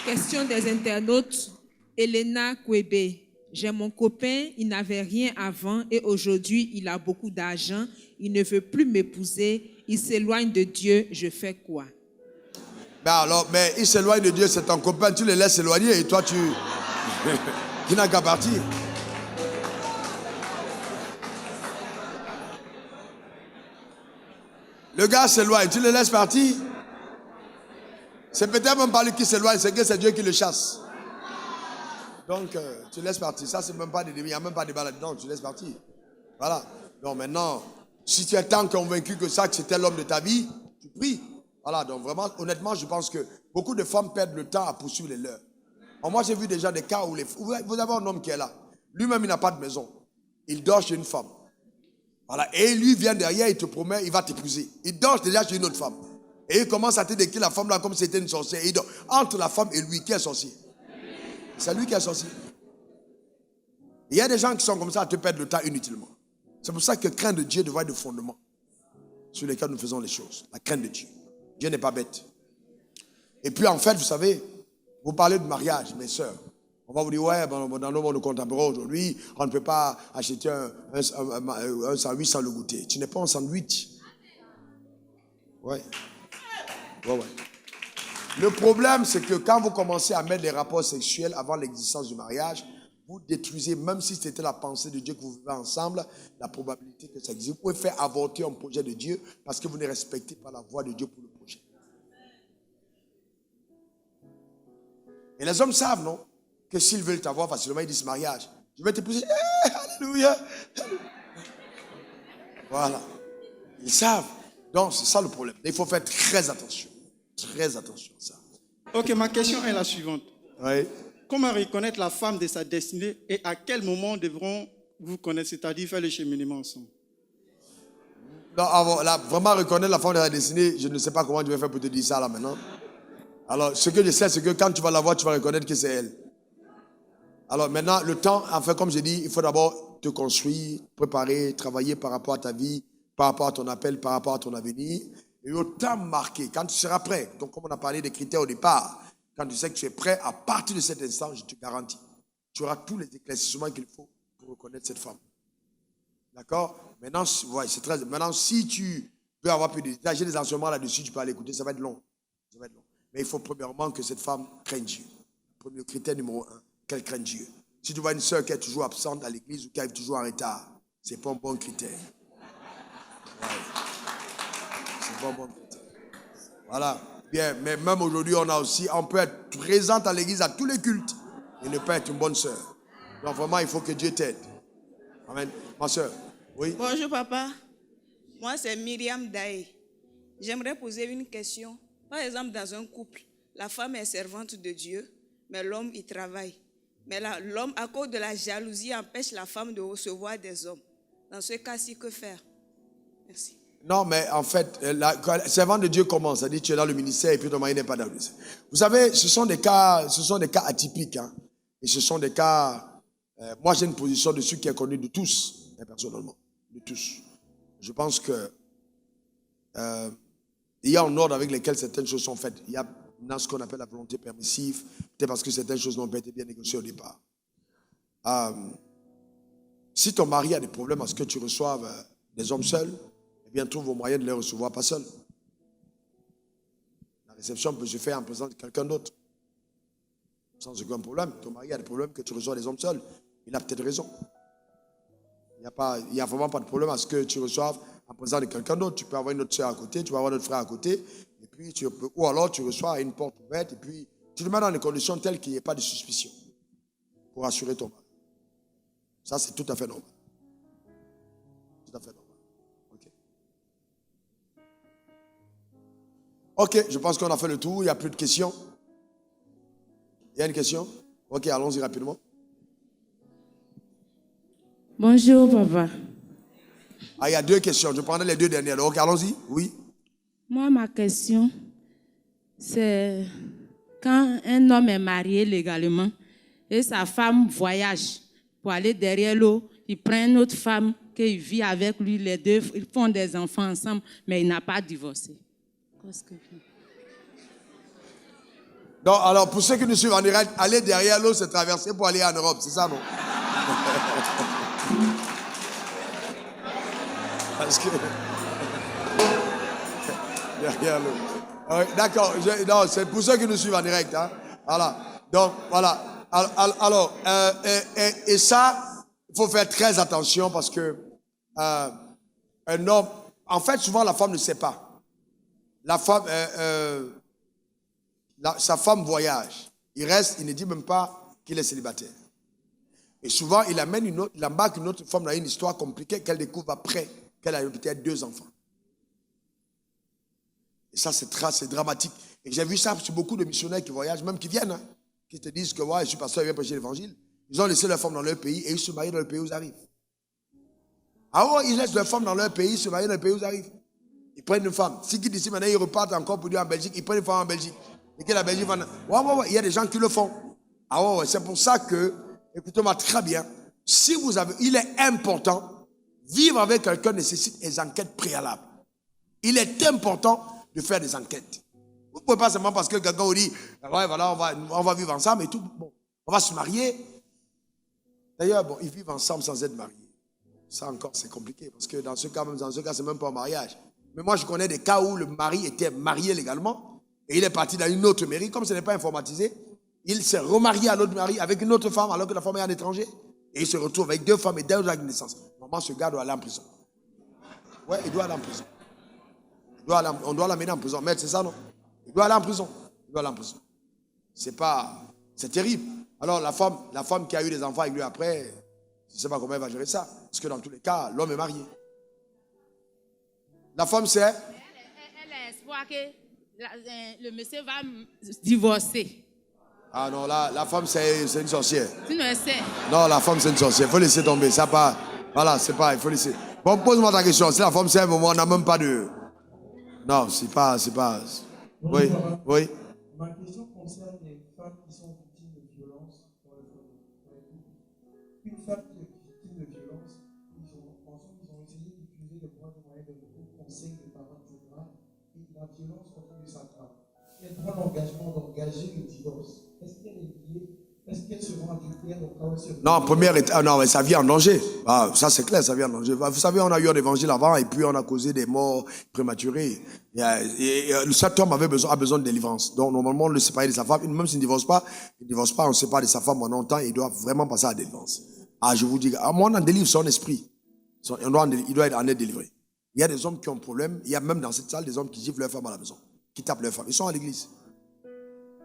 Question des internautes. Elena Kwebe. J'ai mon copain, il n'avait rien avant et aujourd'hui, il a beaucoup d'argent. Il ne veut plus m'épouser. Il s'éloigne de Dieu. Je fais quoi? Mais il s'éloigne de Dieu, c'est ton copain. Tu le laisses s'éloigner et toi, tu n'as qu'à partir. Le gars s'éloigne, tu le laisses partir. C'est peut-être même pas lui qui s'éloigne, c'est que c'est Dieu qui le chasse. Donc, tu laisses partir. Ça, c'est même pas il n'y a même pas de débat là-dedans, tu laisses partir. Voilà. Donc maintenant, si tu es tant convaincu que ça, que c'était l'homme de ta vie, tu pries. Voilà, donc vraiment, honnêtement, je pense que beaucoup de femmes perdent le temps à poursuivre les leurs. Alors moi, j'ai vu déjà des cas où vous avez un homme qui est là. Lui-même, il n'a pas de maison. Il dort chez une femme. Voilà. Et lui vient derrière, il te promet, il va t'épouser. Il dort déjà chez une autre femme. Et il commence à te décrire la femme là comme si c'était une sorcière. Et il dort entre la femme et lui, qui est sorcier? C'est lui qui est sorcier. Il y a des gens qui sont comme ça à te perdre le temps inutilement. C'est pour ça que crainte de Dieu devrait être le fondement sur lesquels nous faisons les choses. La crainte de Dieu. Dieu n'est pas bête. Et puis en fait, vous savez, vous parlez de mariage, mes sœurs. On va vous dire, ouais, dans le monde contemporain aujourd'hui, on ne peut pas acheter un sandwich sans le goûter. Tu n'es pas un sandwich. Ouais. Le problème, c'est que quand vous commencez à mettre des rapports sexuels avant l'existence du mariage, vous détruisez, même si c'était la pensée de Dieu que vous vivez ensemble, la probabilité que ça existe. Vous pouvez faire avorter un projet de Dieu parce que vous ne respectez pas la voix de Dieu pour le projet. Et les hommes savent, non? Que s'ils veulent t'avoir facilement, ils disent mariage. Je vais t'épouser. Alléluia. Voilà. Ils savent. Donc, c'est ça le problème. Il faut faire très attention. Très attention à ça. Ok, ma question est la suivante. Oui. Comment reconnaître la femme de sa destinée et à quel moment devront-vous connaître, c'est-à-dire faire le cheminement ensemble? Non, là, vraiment reconnaître la femme de sa destinée, je ne sais pas comment je vais faire pour te dire ça là maintenant. Alors, ce que je sais, c'est que quand tu vas la voir, tu vas reconnaître que c'est elle. Alors maintenant, le temps, en fait, comme j'ai dit, il faut d'abord te construire, préparer, travailler par rapport à ta vie, par rapport à ton appel, par rapport à ton avenir. Et au temps marqué, quand tu seras prêt, donc comme on a parlé des critères au départ, quand tu sais que tu es prêt, à partir de cet instant, je te garantis, tu auras tous les éclaircissements qu'il faut pour reconnaître cette femme. D'accord? Maintenant, ouais, c'est très. Maintenant, si tu peux avoir plus de détails, j'ai des enseignements là-dessus, tu peux aller écouter, ça va être long. Ça va être long. Mais il faut premièrement que cette femme craigne Dieu. Premier critère numéro 1, qu'elle craigne Dieu. Si tu vois une sœur qui est toujours absente à l'église ou qui arrive toujours en retard, ce n'est pas un bon critère. Ouais. C'est pas un bon critère. Voilà. Bien, mais même aujourd'hui, on peut être présente à l'église à tous les cultes et ne pas être une bonne sœur. Donc vraiment, il faut que Dieu t'aide. Amen. Ma sœur, oui. Bonjour papa. Moi, c'est Myriam Daé. J'aimerais poser une question. Par exemple, dans un couple, la femme est servante de Dieu, mais l'homme, il travaille. Mais l'homme, à cause de la jalousie, empêche la femme de recevoir des hommes. Dans ce cas-ci, que faire? Merci. Non, mais en fait, la servante de Dieu commence. C'est-à-dire que tu es dans le ministère et puis ton mari n'est pas dans le ministère. Vous savez, ce sont des cas atypiques. Hein, et ce sont des cas... moi, j'ai une position dessus qui est connue de tous, personnellement. De tous. Je pense que il y a un ordre avec lequel certaines choses sont faites. Il y a dans ce qu'on appelle la volonté permissive, peut-être parce que certaines choses n'ont pas été bien négociées au départ. Si ton mari a des problèmes à ce que tu reçoives des hommes seuls, eh bien, trouve au moyen de les recevoir pas seuls. La réception peut se faire en présence de quelqu'un d'autre. Sans aucun problème. Ton mari a des problèmes que tu reçois des hommes seuls. Il a peut-être raison. Il n'y a vraiment pas de problème à ce que tu reçoives en présence de quelqu'un d'autre. Tu peux avoir une autre soeur à côté, tu peux avoir notre frère à côté, et puis ou alors tu reçois à une porte ouverte, et puis tu le mets dans des conditions telles qu'il n'y ait pas de suspicion pour assurer ton mari. Ça, c'est tout à fait normal. Tout à fait normal. Ok, je pense qu'on a fait le tour. Il n'y a plus de questions. Il y a une question? Ok, allons-y rapidement. Bonjour, papa. Ah, il y a 2 questions. Je prendrai les 2 dernières. Ok, allons-y. Oui. Moi, ma question, c'est quand un homme est marié légalement et sa femme voyage pour aller derrière l'eau, il prend une autre femme qu'il vit avec lui, les deux, ils font des enfants ensemble, mais il n'a pas divorcé. Qu'est-ce que Donc, alors, pour ceux qui nous suivent en direct, aller derrière l'eau, c'est traverser pour aller en Europe. C'est ça, non? Parce que... derrière l'eau. D'accord. Non, c'est pour ceux qui nous suivent en direct. Hein. Voilà. Donc, voilà. Alors, et ça, il faut faire très attention parce que un homme... En fait, souvent, la femme ne sait pas. La femme... sa femme voyage. Il reste, il ne dit même pas qu'il est célibataire. Et souvent, il embarque une autre femme dans une histoire compliquée qu'elle découvre après qu'elle a eu peut-être 2 enfants. Et ça, c'est dramatique. Et j'ai vu ça sur beaucoup de missionnaires qui voyagent, même qui viennent, hein, qui te disent que ouais, je suis pasteur, je viens prêcher l'évangile. Ils ont laissé leur femme dans leur pays et ils se marient dans le pays où ils arrivent. Ah ouais, ils laissent leur femme dans leur pays, se marient dans le pays où ils arrivent. Ils prennent une femme. Si qui d'ici maintenant, ils repartent encore pour dire en Belgique, ils prennent une femme en Belgique. Et que la Belgique va... Ouais, il y a des gens qui le font. Ah ouais, c'est pour ça que, écoutez-moi très bien, si vous avez, il est important, vivre avec quelqu'un nécessite des enquêtes préalables. Il est important de faire des enquêtes. Vous ne pouvez pas seulement parce que quelqu'un vous dit, ouais, voilà, on va vivre ensemble et tout, bon, on va se marier. D'ailleurs, bon, ils vivent ensemble sans être mariés. Ça encore, c'est compliqué parce que dans ce cas, c'est même pas un mariage. Mais moi, je connais des cas où le mari était marié légalement. Et il est parti dans une autre mairie. Comme ce n'est pas informatisé, il s'est remarié à l'autre mari avec une autre femme alors que la femme est en étranger. Et il se retrouve avec 2 femmes et 2 actes de naissance. Normalement, ce gars doit aller en prison. Ouais, il doit aller en prison. On doit l'amener en prison. Maître, c'est ça, non? Il doit aller en prison. Il doit aller en prison. C'est terrible. Alors, la femme qui a eu des enfants avec lui après, je ne sais pas comment elle va gérer ça. Parce que dans tous les cas, l'homme est marié. La femme, c'est... Elle a espoir que le monsieur va divorcer. Ah non, la femme, c'est une sorcière. Tu ne sais. Non, la femme, c'est une sorcière. Il faut laisser tomber. Ça pas... Voilà, c'est pas... Il faut laisser... Bon, pose-moi ta question. Si la femme, c'est un moment, on n'a même pas de... Non, c'est pas... Oui, oui. Ma question concerne les femmes qui sont victimes de violences dans le foyer. Une femme qui est victime de violences, ils ont essayé d'utiliser les moyens de conseil des parents, etc. Et la violence continue sa femme. Elle prend l'engagement d'engager le divorce. Est-ce qu'elle est liée? Est-ce qu'elle se rend adultère au cas où elle se... Non, première étape, non, mais sa vie en danger. Ah, ça c'est clair, sa vie en danger. Vous savez, on a eu un évangile avant et puis on a causé des morts prématurées. Cet homme a besoin de délivrance. Donc normalement, on le sépare de sa femme. Même s'il ne divorce pas, on se sépare de sa femme en longtemps, il doit vraiment passer à la délivrance. Ah, je vous dis, moi on en délivre son esprit. Il doit en être délivré. Il y a des hommes qui ont un problème. Il y a même dans cette salle des hommes qui giflent leur femme à la maison, qui tapent leur femme. Ils sont à l'église.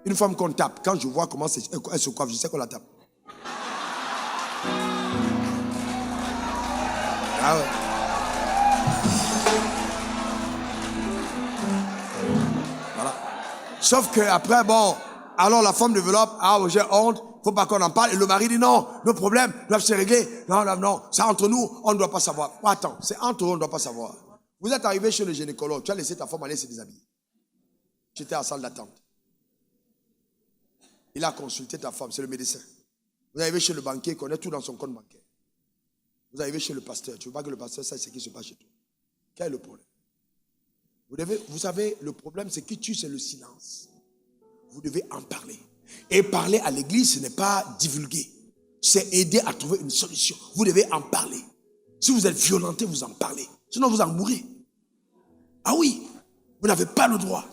Une femme qu'on tape, quand je vois comment elle se coiffe, je sais qu'on la tape. Ah ouais. Voilà. Sauf que après, bon, alors la femme développe, ah j'ai honte, faut pas qu'on en parle. Et le mari dit non, nos problèmes doivent se régler. Non, c'est entre nous, on ne doit pas savoir. Oh, attends, c'est entre eux, on ne doit pas savoir. Vous êtes arrivé chez le gynécologue, tu as laissé ta femme aller se déshabiller. Tu étais à la salle d'attente. Il a consulté ta femme, c'est le médecin. Vous arrivez chez le banquier, il connaît tout dans son compte bancaire. Vous arrivez chez le pasteur, tu ne veux pas que le pasteur sache ce qui se passe chez toi. Quel est le problème? Vous savez, le problème, c'est qui tue, c'est le silence. vous devez en parler. Et parler à l'église, ce n'est pas divulguer. C'est aider à trouver une solution. Vous devez en parler. Si vous êtes violenté, vous en parlez. Sinon, vous en mourrez. Ah oui, vous n'avez pas le droit.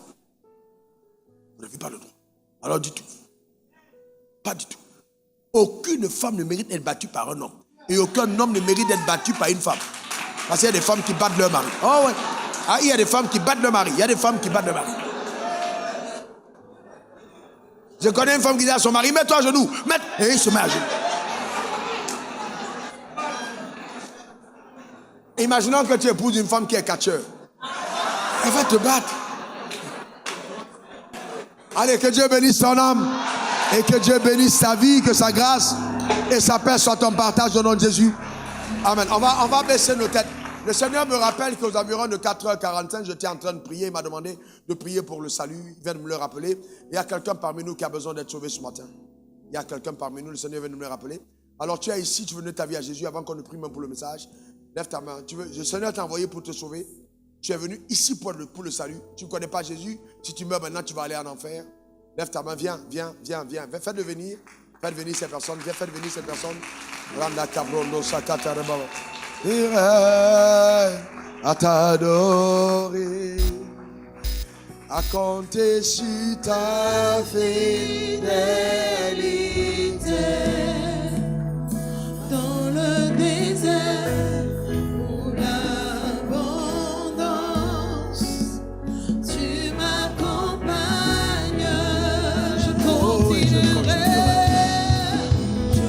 Vous n'avez pas le droit. Alors du tout. Pas du tout. Aucune femme ne mérite d'être battue par un homme. Et aucun homme ne mérite d'être battu par une femme. Parce qu'il y a des femmes qui battent leur mari. Oh ouais. Ah, il y a des femmes qui battent leur mari. Il y a des femmes qui battent leur mari. Je connais une femme qui dit à son mari, mets-toi à genoux. Et il se met à genoux. Imaginons que tu épouses une femme qui est catcheur. Elle va te battre. Allez, que Dieu bénisse ton âme. Et que Dieu bénisse ta vie, que sa grâce et sa paix soient ton partage au nom de Jésus. Amen. On va baisser nos têtes. Le Seigneur me rappelle qu'aux environs de 4h45, j'étais en train de prier. Il m'a demandé de prier pour le salut. Il vient de me le rappeler. Il y a quelqu'un parmi nous qui a besoin d'être sauvé ce matin. Il y a quelqu'un parmi nous, le Seigneur vient de me le rappeler. Alors tu es ici, tu veux donner ta vie à Jésus avant qu'on ne prie même pour le message. Lève ta main. Le Seigneur t'a envoyé pour te sauver. Tu es venu ici pour le salut. Tu ne connais pas Jésus. Si tu meurs maintenant, tu vas aller en enfer. Lève ta main, viens. Faites-le venir. Faites venir ces personnes. Faites venir ces personnes. J'irai à t'adorer, à compter sur ta fidélité. Dans le désert ou l'abondance, tu m'accompagnes.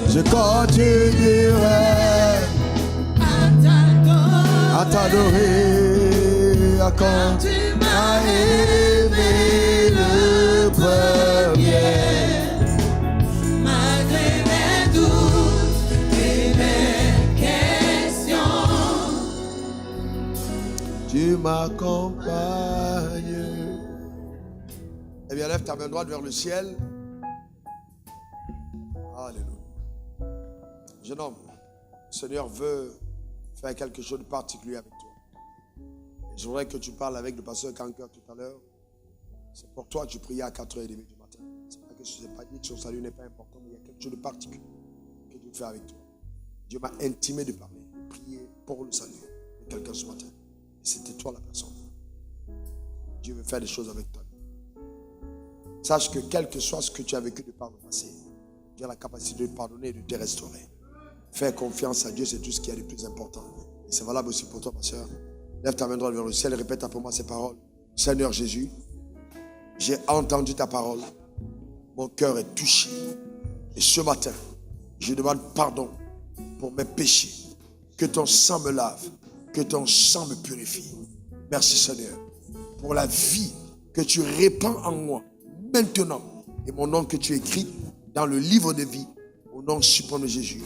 Je continuerai à t'adorer, à quand tu m'as aimé le premier. Malgré mes doutes et mes questions, tu m'accompagnes. Eh bien, lève ta main droite vers le ciel. Alléluia. Jeune homme, le Seigneur veut faire quelque chose de particulier avec toi. Je voudrais que tu parles avec le pasteur Kanker tout à l'heure. C'est pour toi que tu priais à 4h30 du matin. C'est pas que je n'ai pas dit que son salut n'est pas important, mais il y a quelque chose de particulier que Dieu fait avec toi. Dieu m'a intimé de parler, de prier pour le salut de quelqu'un ce matin. Et c'était toi la personne. Dieu veut faire des choses avec toi. Sache que quel que soit ce que tu as vécu de par le passé, Dieu a la capacité de pardonner et de te restaurer. Faire confiance à Dieu, c'est tout ce qui est le plus important. Et c'est valable aussi pour toi, ma soeur. Lève ta main droite vers le ciel et répète après moi ces paroles. Seigneur Jésus, j'ai entendu ta parole. Mon cœur est touché. Et ce matin, je demande pardon pour mes péchés. Que ton sang me lave. Que ton sang me purifie. Merci Seigneur pour la vie que tu répands en moi maintenant. Et mon nom que tu écris dans le livre de vie. Au nom suprême de Jésus.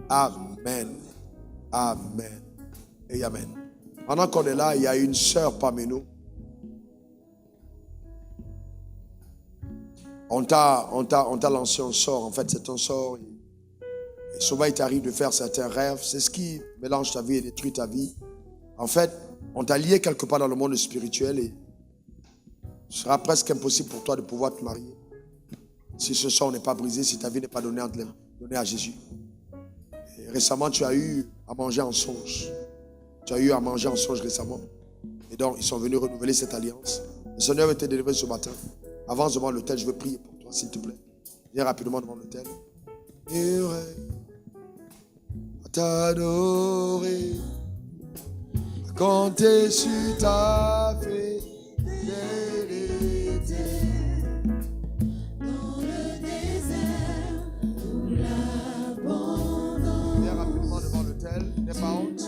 Amen. Amen. Et amen. Pendant qu'on est là, il y a une sœur parmi nous. On t'a lancé un sort. En fait, c'est un sort. Et souvent, il t'arrive de faire certains rêves. C'est ce qui mélange ta vie et détruit ta vie. En fait, on t'a lié quelque part dans le monde spirituel et ce sera presque impossible pour toi de pouvoir te marier. Si ce sort n'est pas brisé, si ta vie n'est pas donnée à Jésus. Et récemment, tu as eu à manger en songe. Tu as eu à manger en songe récemment. Et donc, ils sont venus renouveler cette alliance. Le Seigneur veut te délivrer ce matin. Avance devant l'autel, je veux prier pour toi, s'il te plaît. Viens rapidement devant l'autel. J'irai à t'adorer, à compter sur ta fidélité. dans le désert ou l'abondance, Viens rapidement devant l'autel, n'aie pas honte.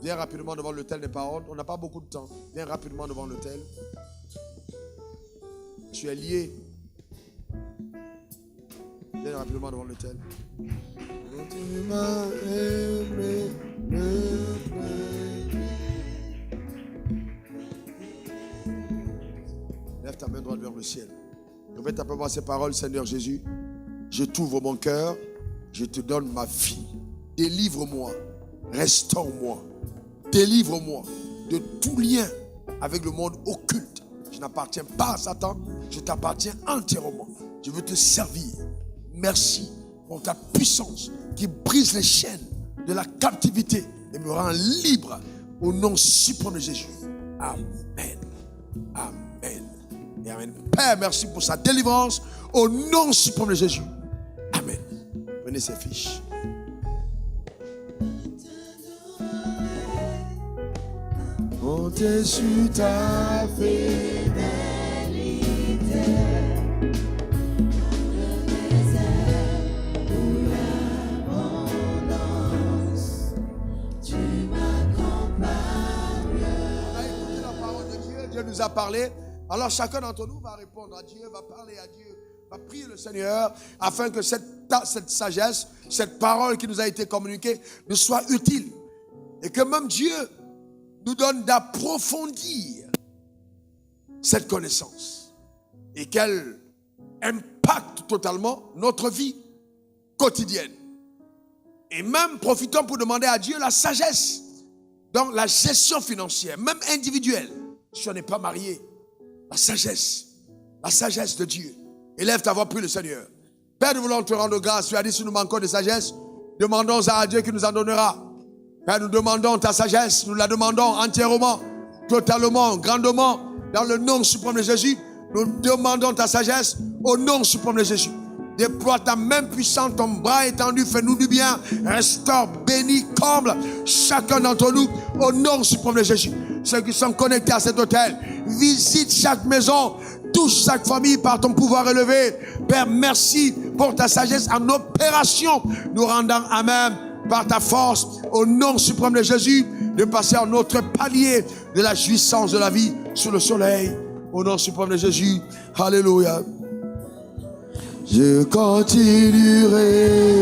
Viens rapidement devant l'autel, n'aie pas honte. On n'a pas beaucoup de temps. Viens rapidement devant l'autel. Tu es lié. Viens rapidement devant l'autel. Tu m'as aimé le premier. Lève ta main droite vers le ciel. Répète après moi ces paroles, Seigneur Jésus. Je t'ouvre mon cœur. Je te donne ma vie. Délivre-moi. Restaure-moi. Délivre-moi de tout lien avec le monde occulte. Je n'appartiens pas à Satan, je t'appartiens entièrement. Je veux te servir. Merci pour ta puissance qui brise les chaînes de la captivité et me rend libre au nom suprême de Jésus. Amen. Amen. Et amen. Père, merci pour sa délivrance au nom suprême de Jésus. Amen. Prenez ces fiches. Comptez sur ta fidélité. Dans le désert ou l'abondance, tu m'accompagnes. On a écouté la parole de Dieu, Dieu nous a parlé. Alors chacun d'entre nous va répondre à Dieu, va parler à Dieu, va prier le Seigneur afin que cette sagesse, cette parole qui nous a été communiquée nous soit utile. Et que même Dieu nous donne d'approfondir cette connaissance et qu'elle impacte totalement notre vie quotidienne. Et même profitons pour demander à Dieu la sagesse dans la gestion financière, même individuelle. Si on n'est pas marié, la sagesse de Dieu. Élève ta voix, prie le Seigneur. Père, nous voulons te rendre grâce. Tu as dit si nous manquons de sagesse, demandons à Dieu qui nous en donnera. Père, nous demandons ta sagesse, nous la demandons entièrement, totalement, grandement, dans le nom suprême de Jésus. Nous demandons ta sagesse au nom suprême de Jésus. Déploie ta main puissante, ton bras étendu, fais-nous du bien, restaure, bénis, comble chacun d'entre nous au nom suprême de Jésus. Ceux qui sont connectés à cet hôtel, visite chaque maison, touche chaque famille par ton pouvoir élevé. Père, merci pour ta sagesse en opération, nous rendant amen par ta force, au nom suprême de Jésus, de passer à notre palier de la jouissance de la vie sous le soleil. Au nom suprême de Jésus. Alléluia. Je continuerai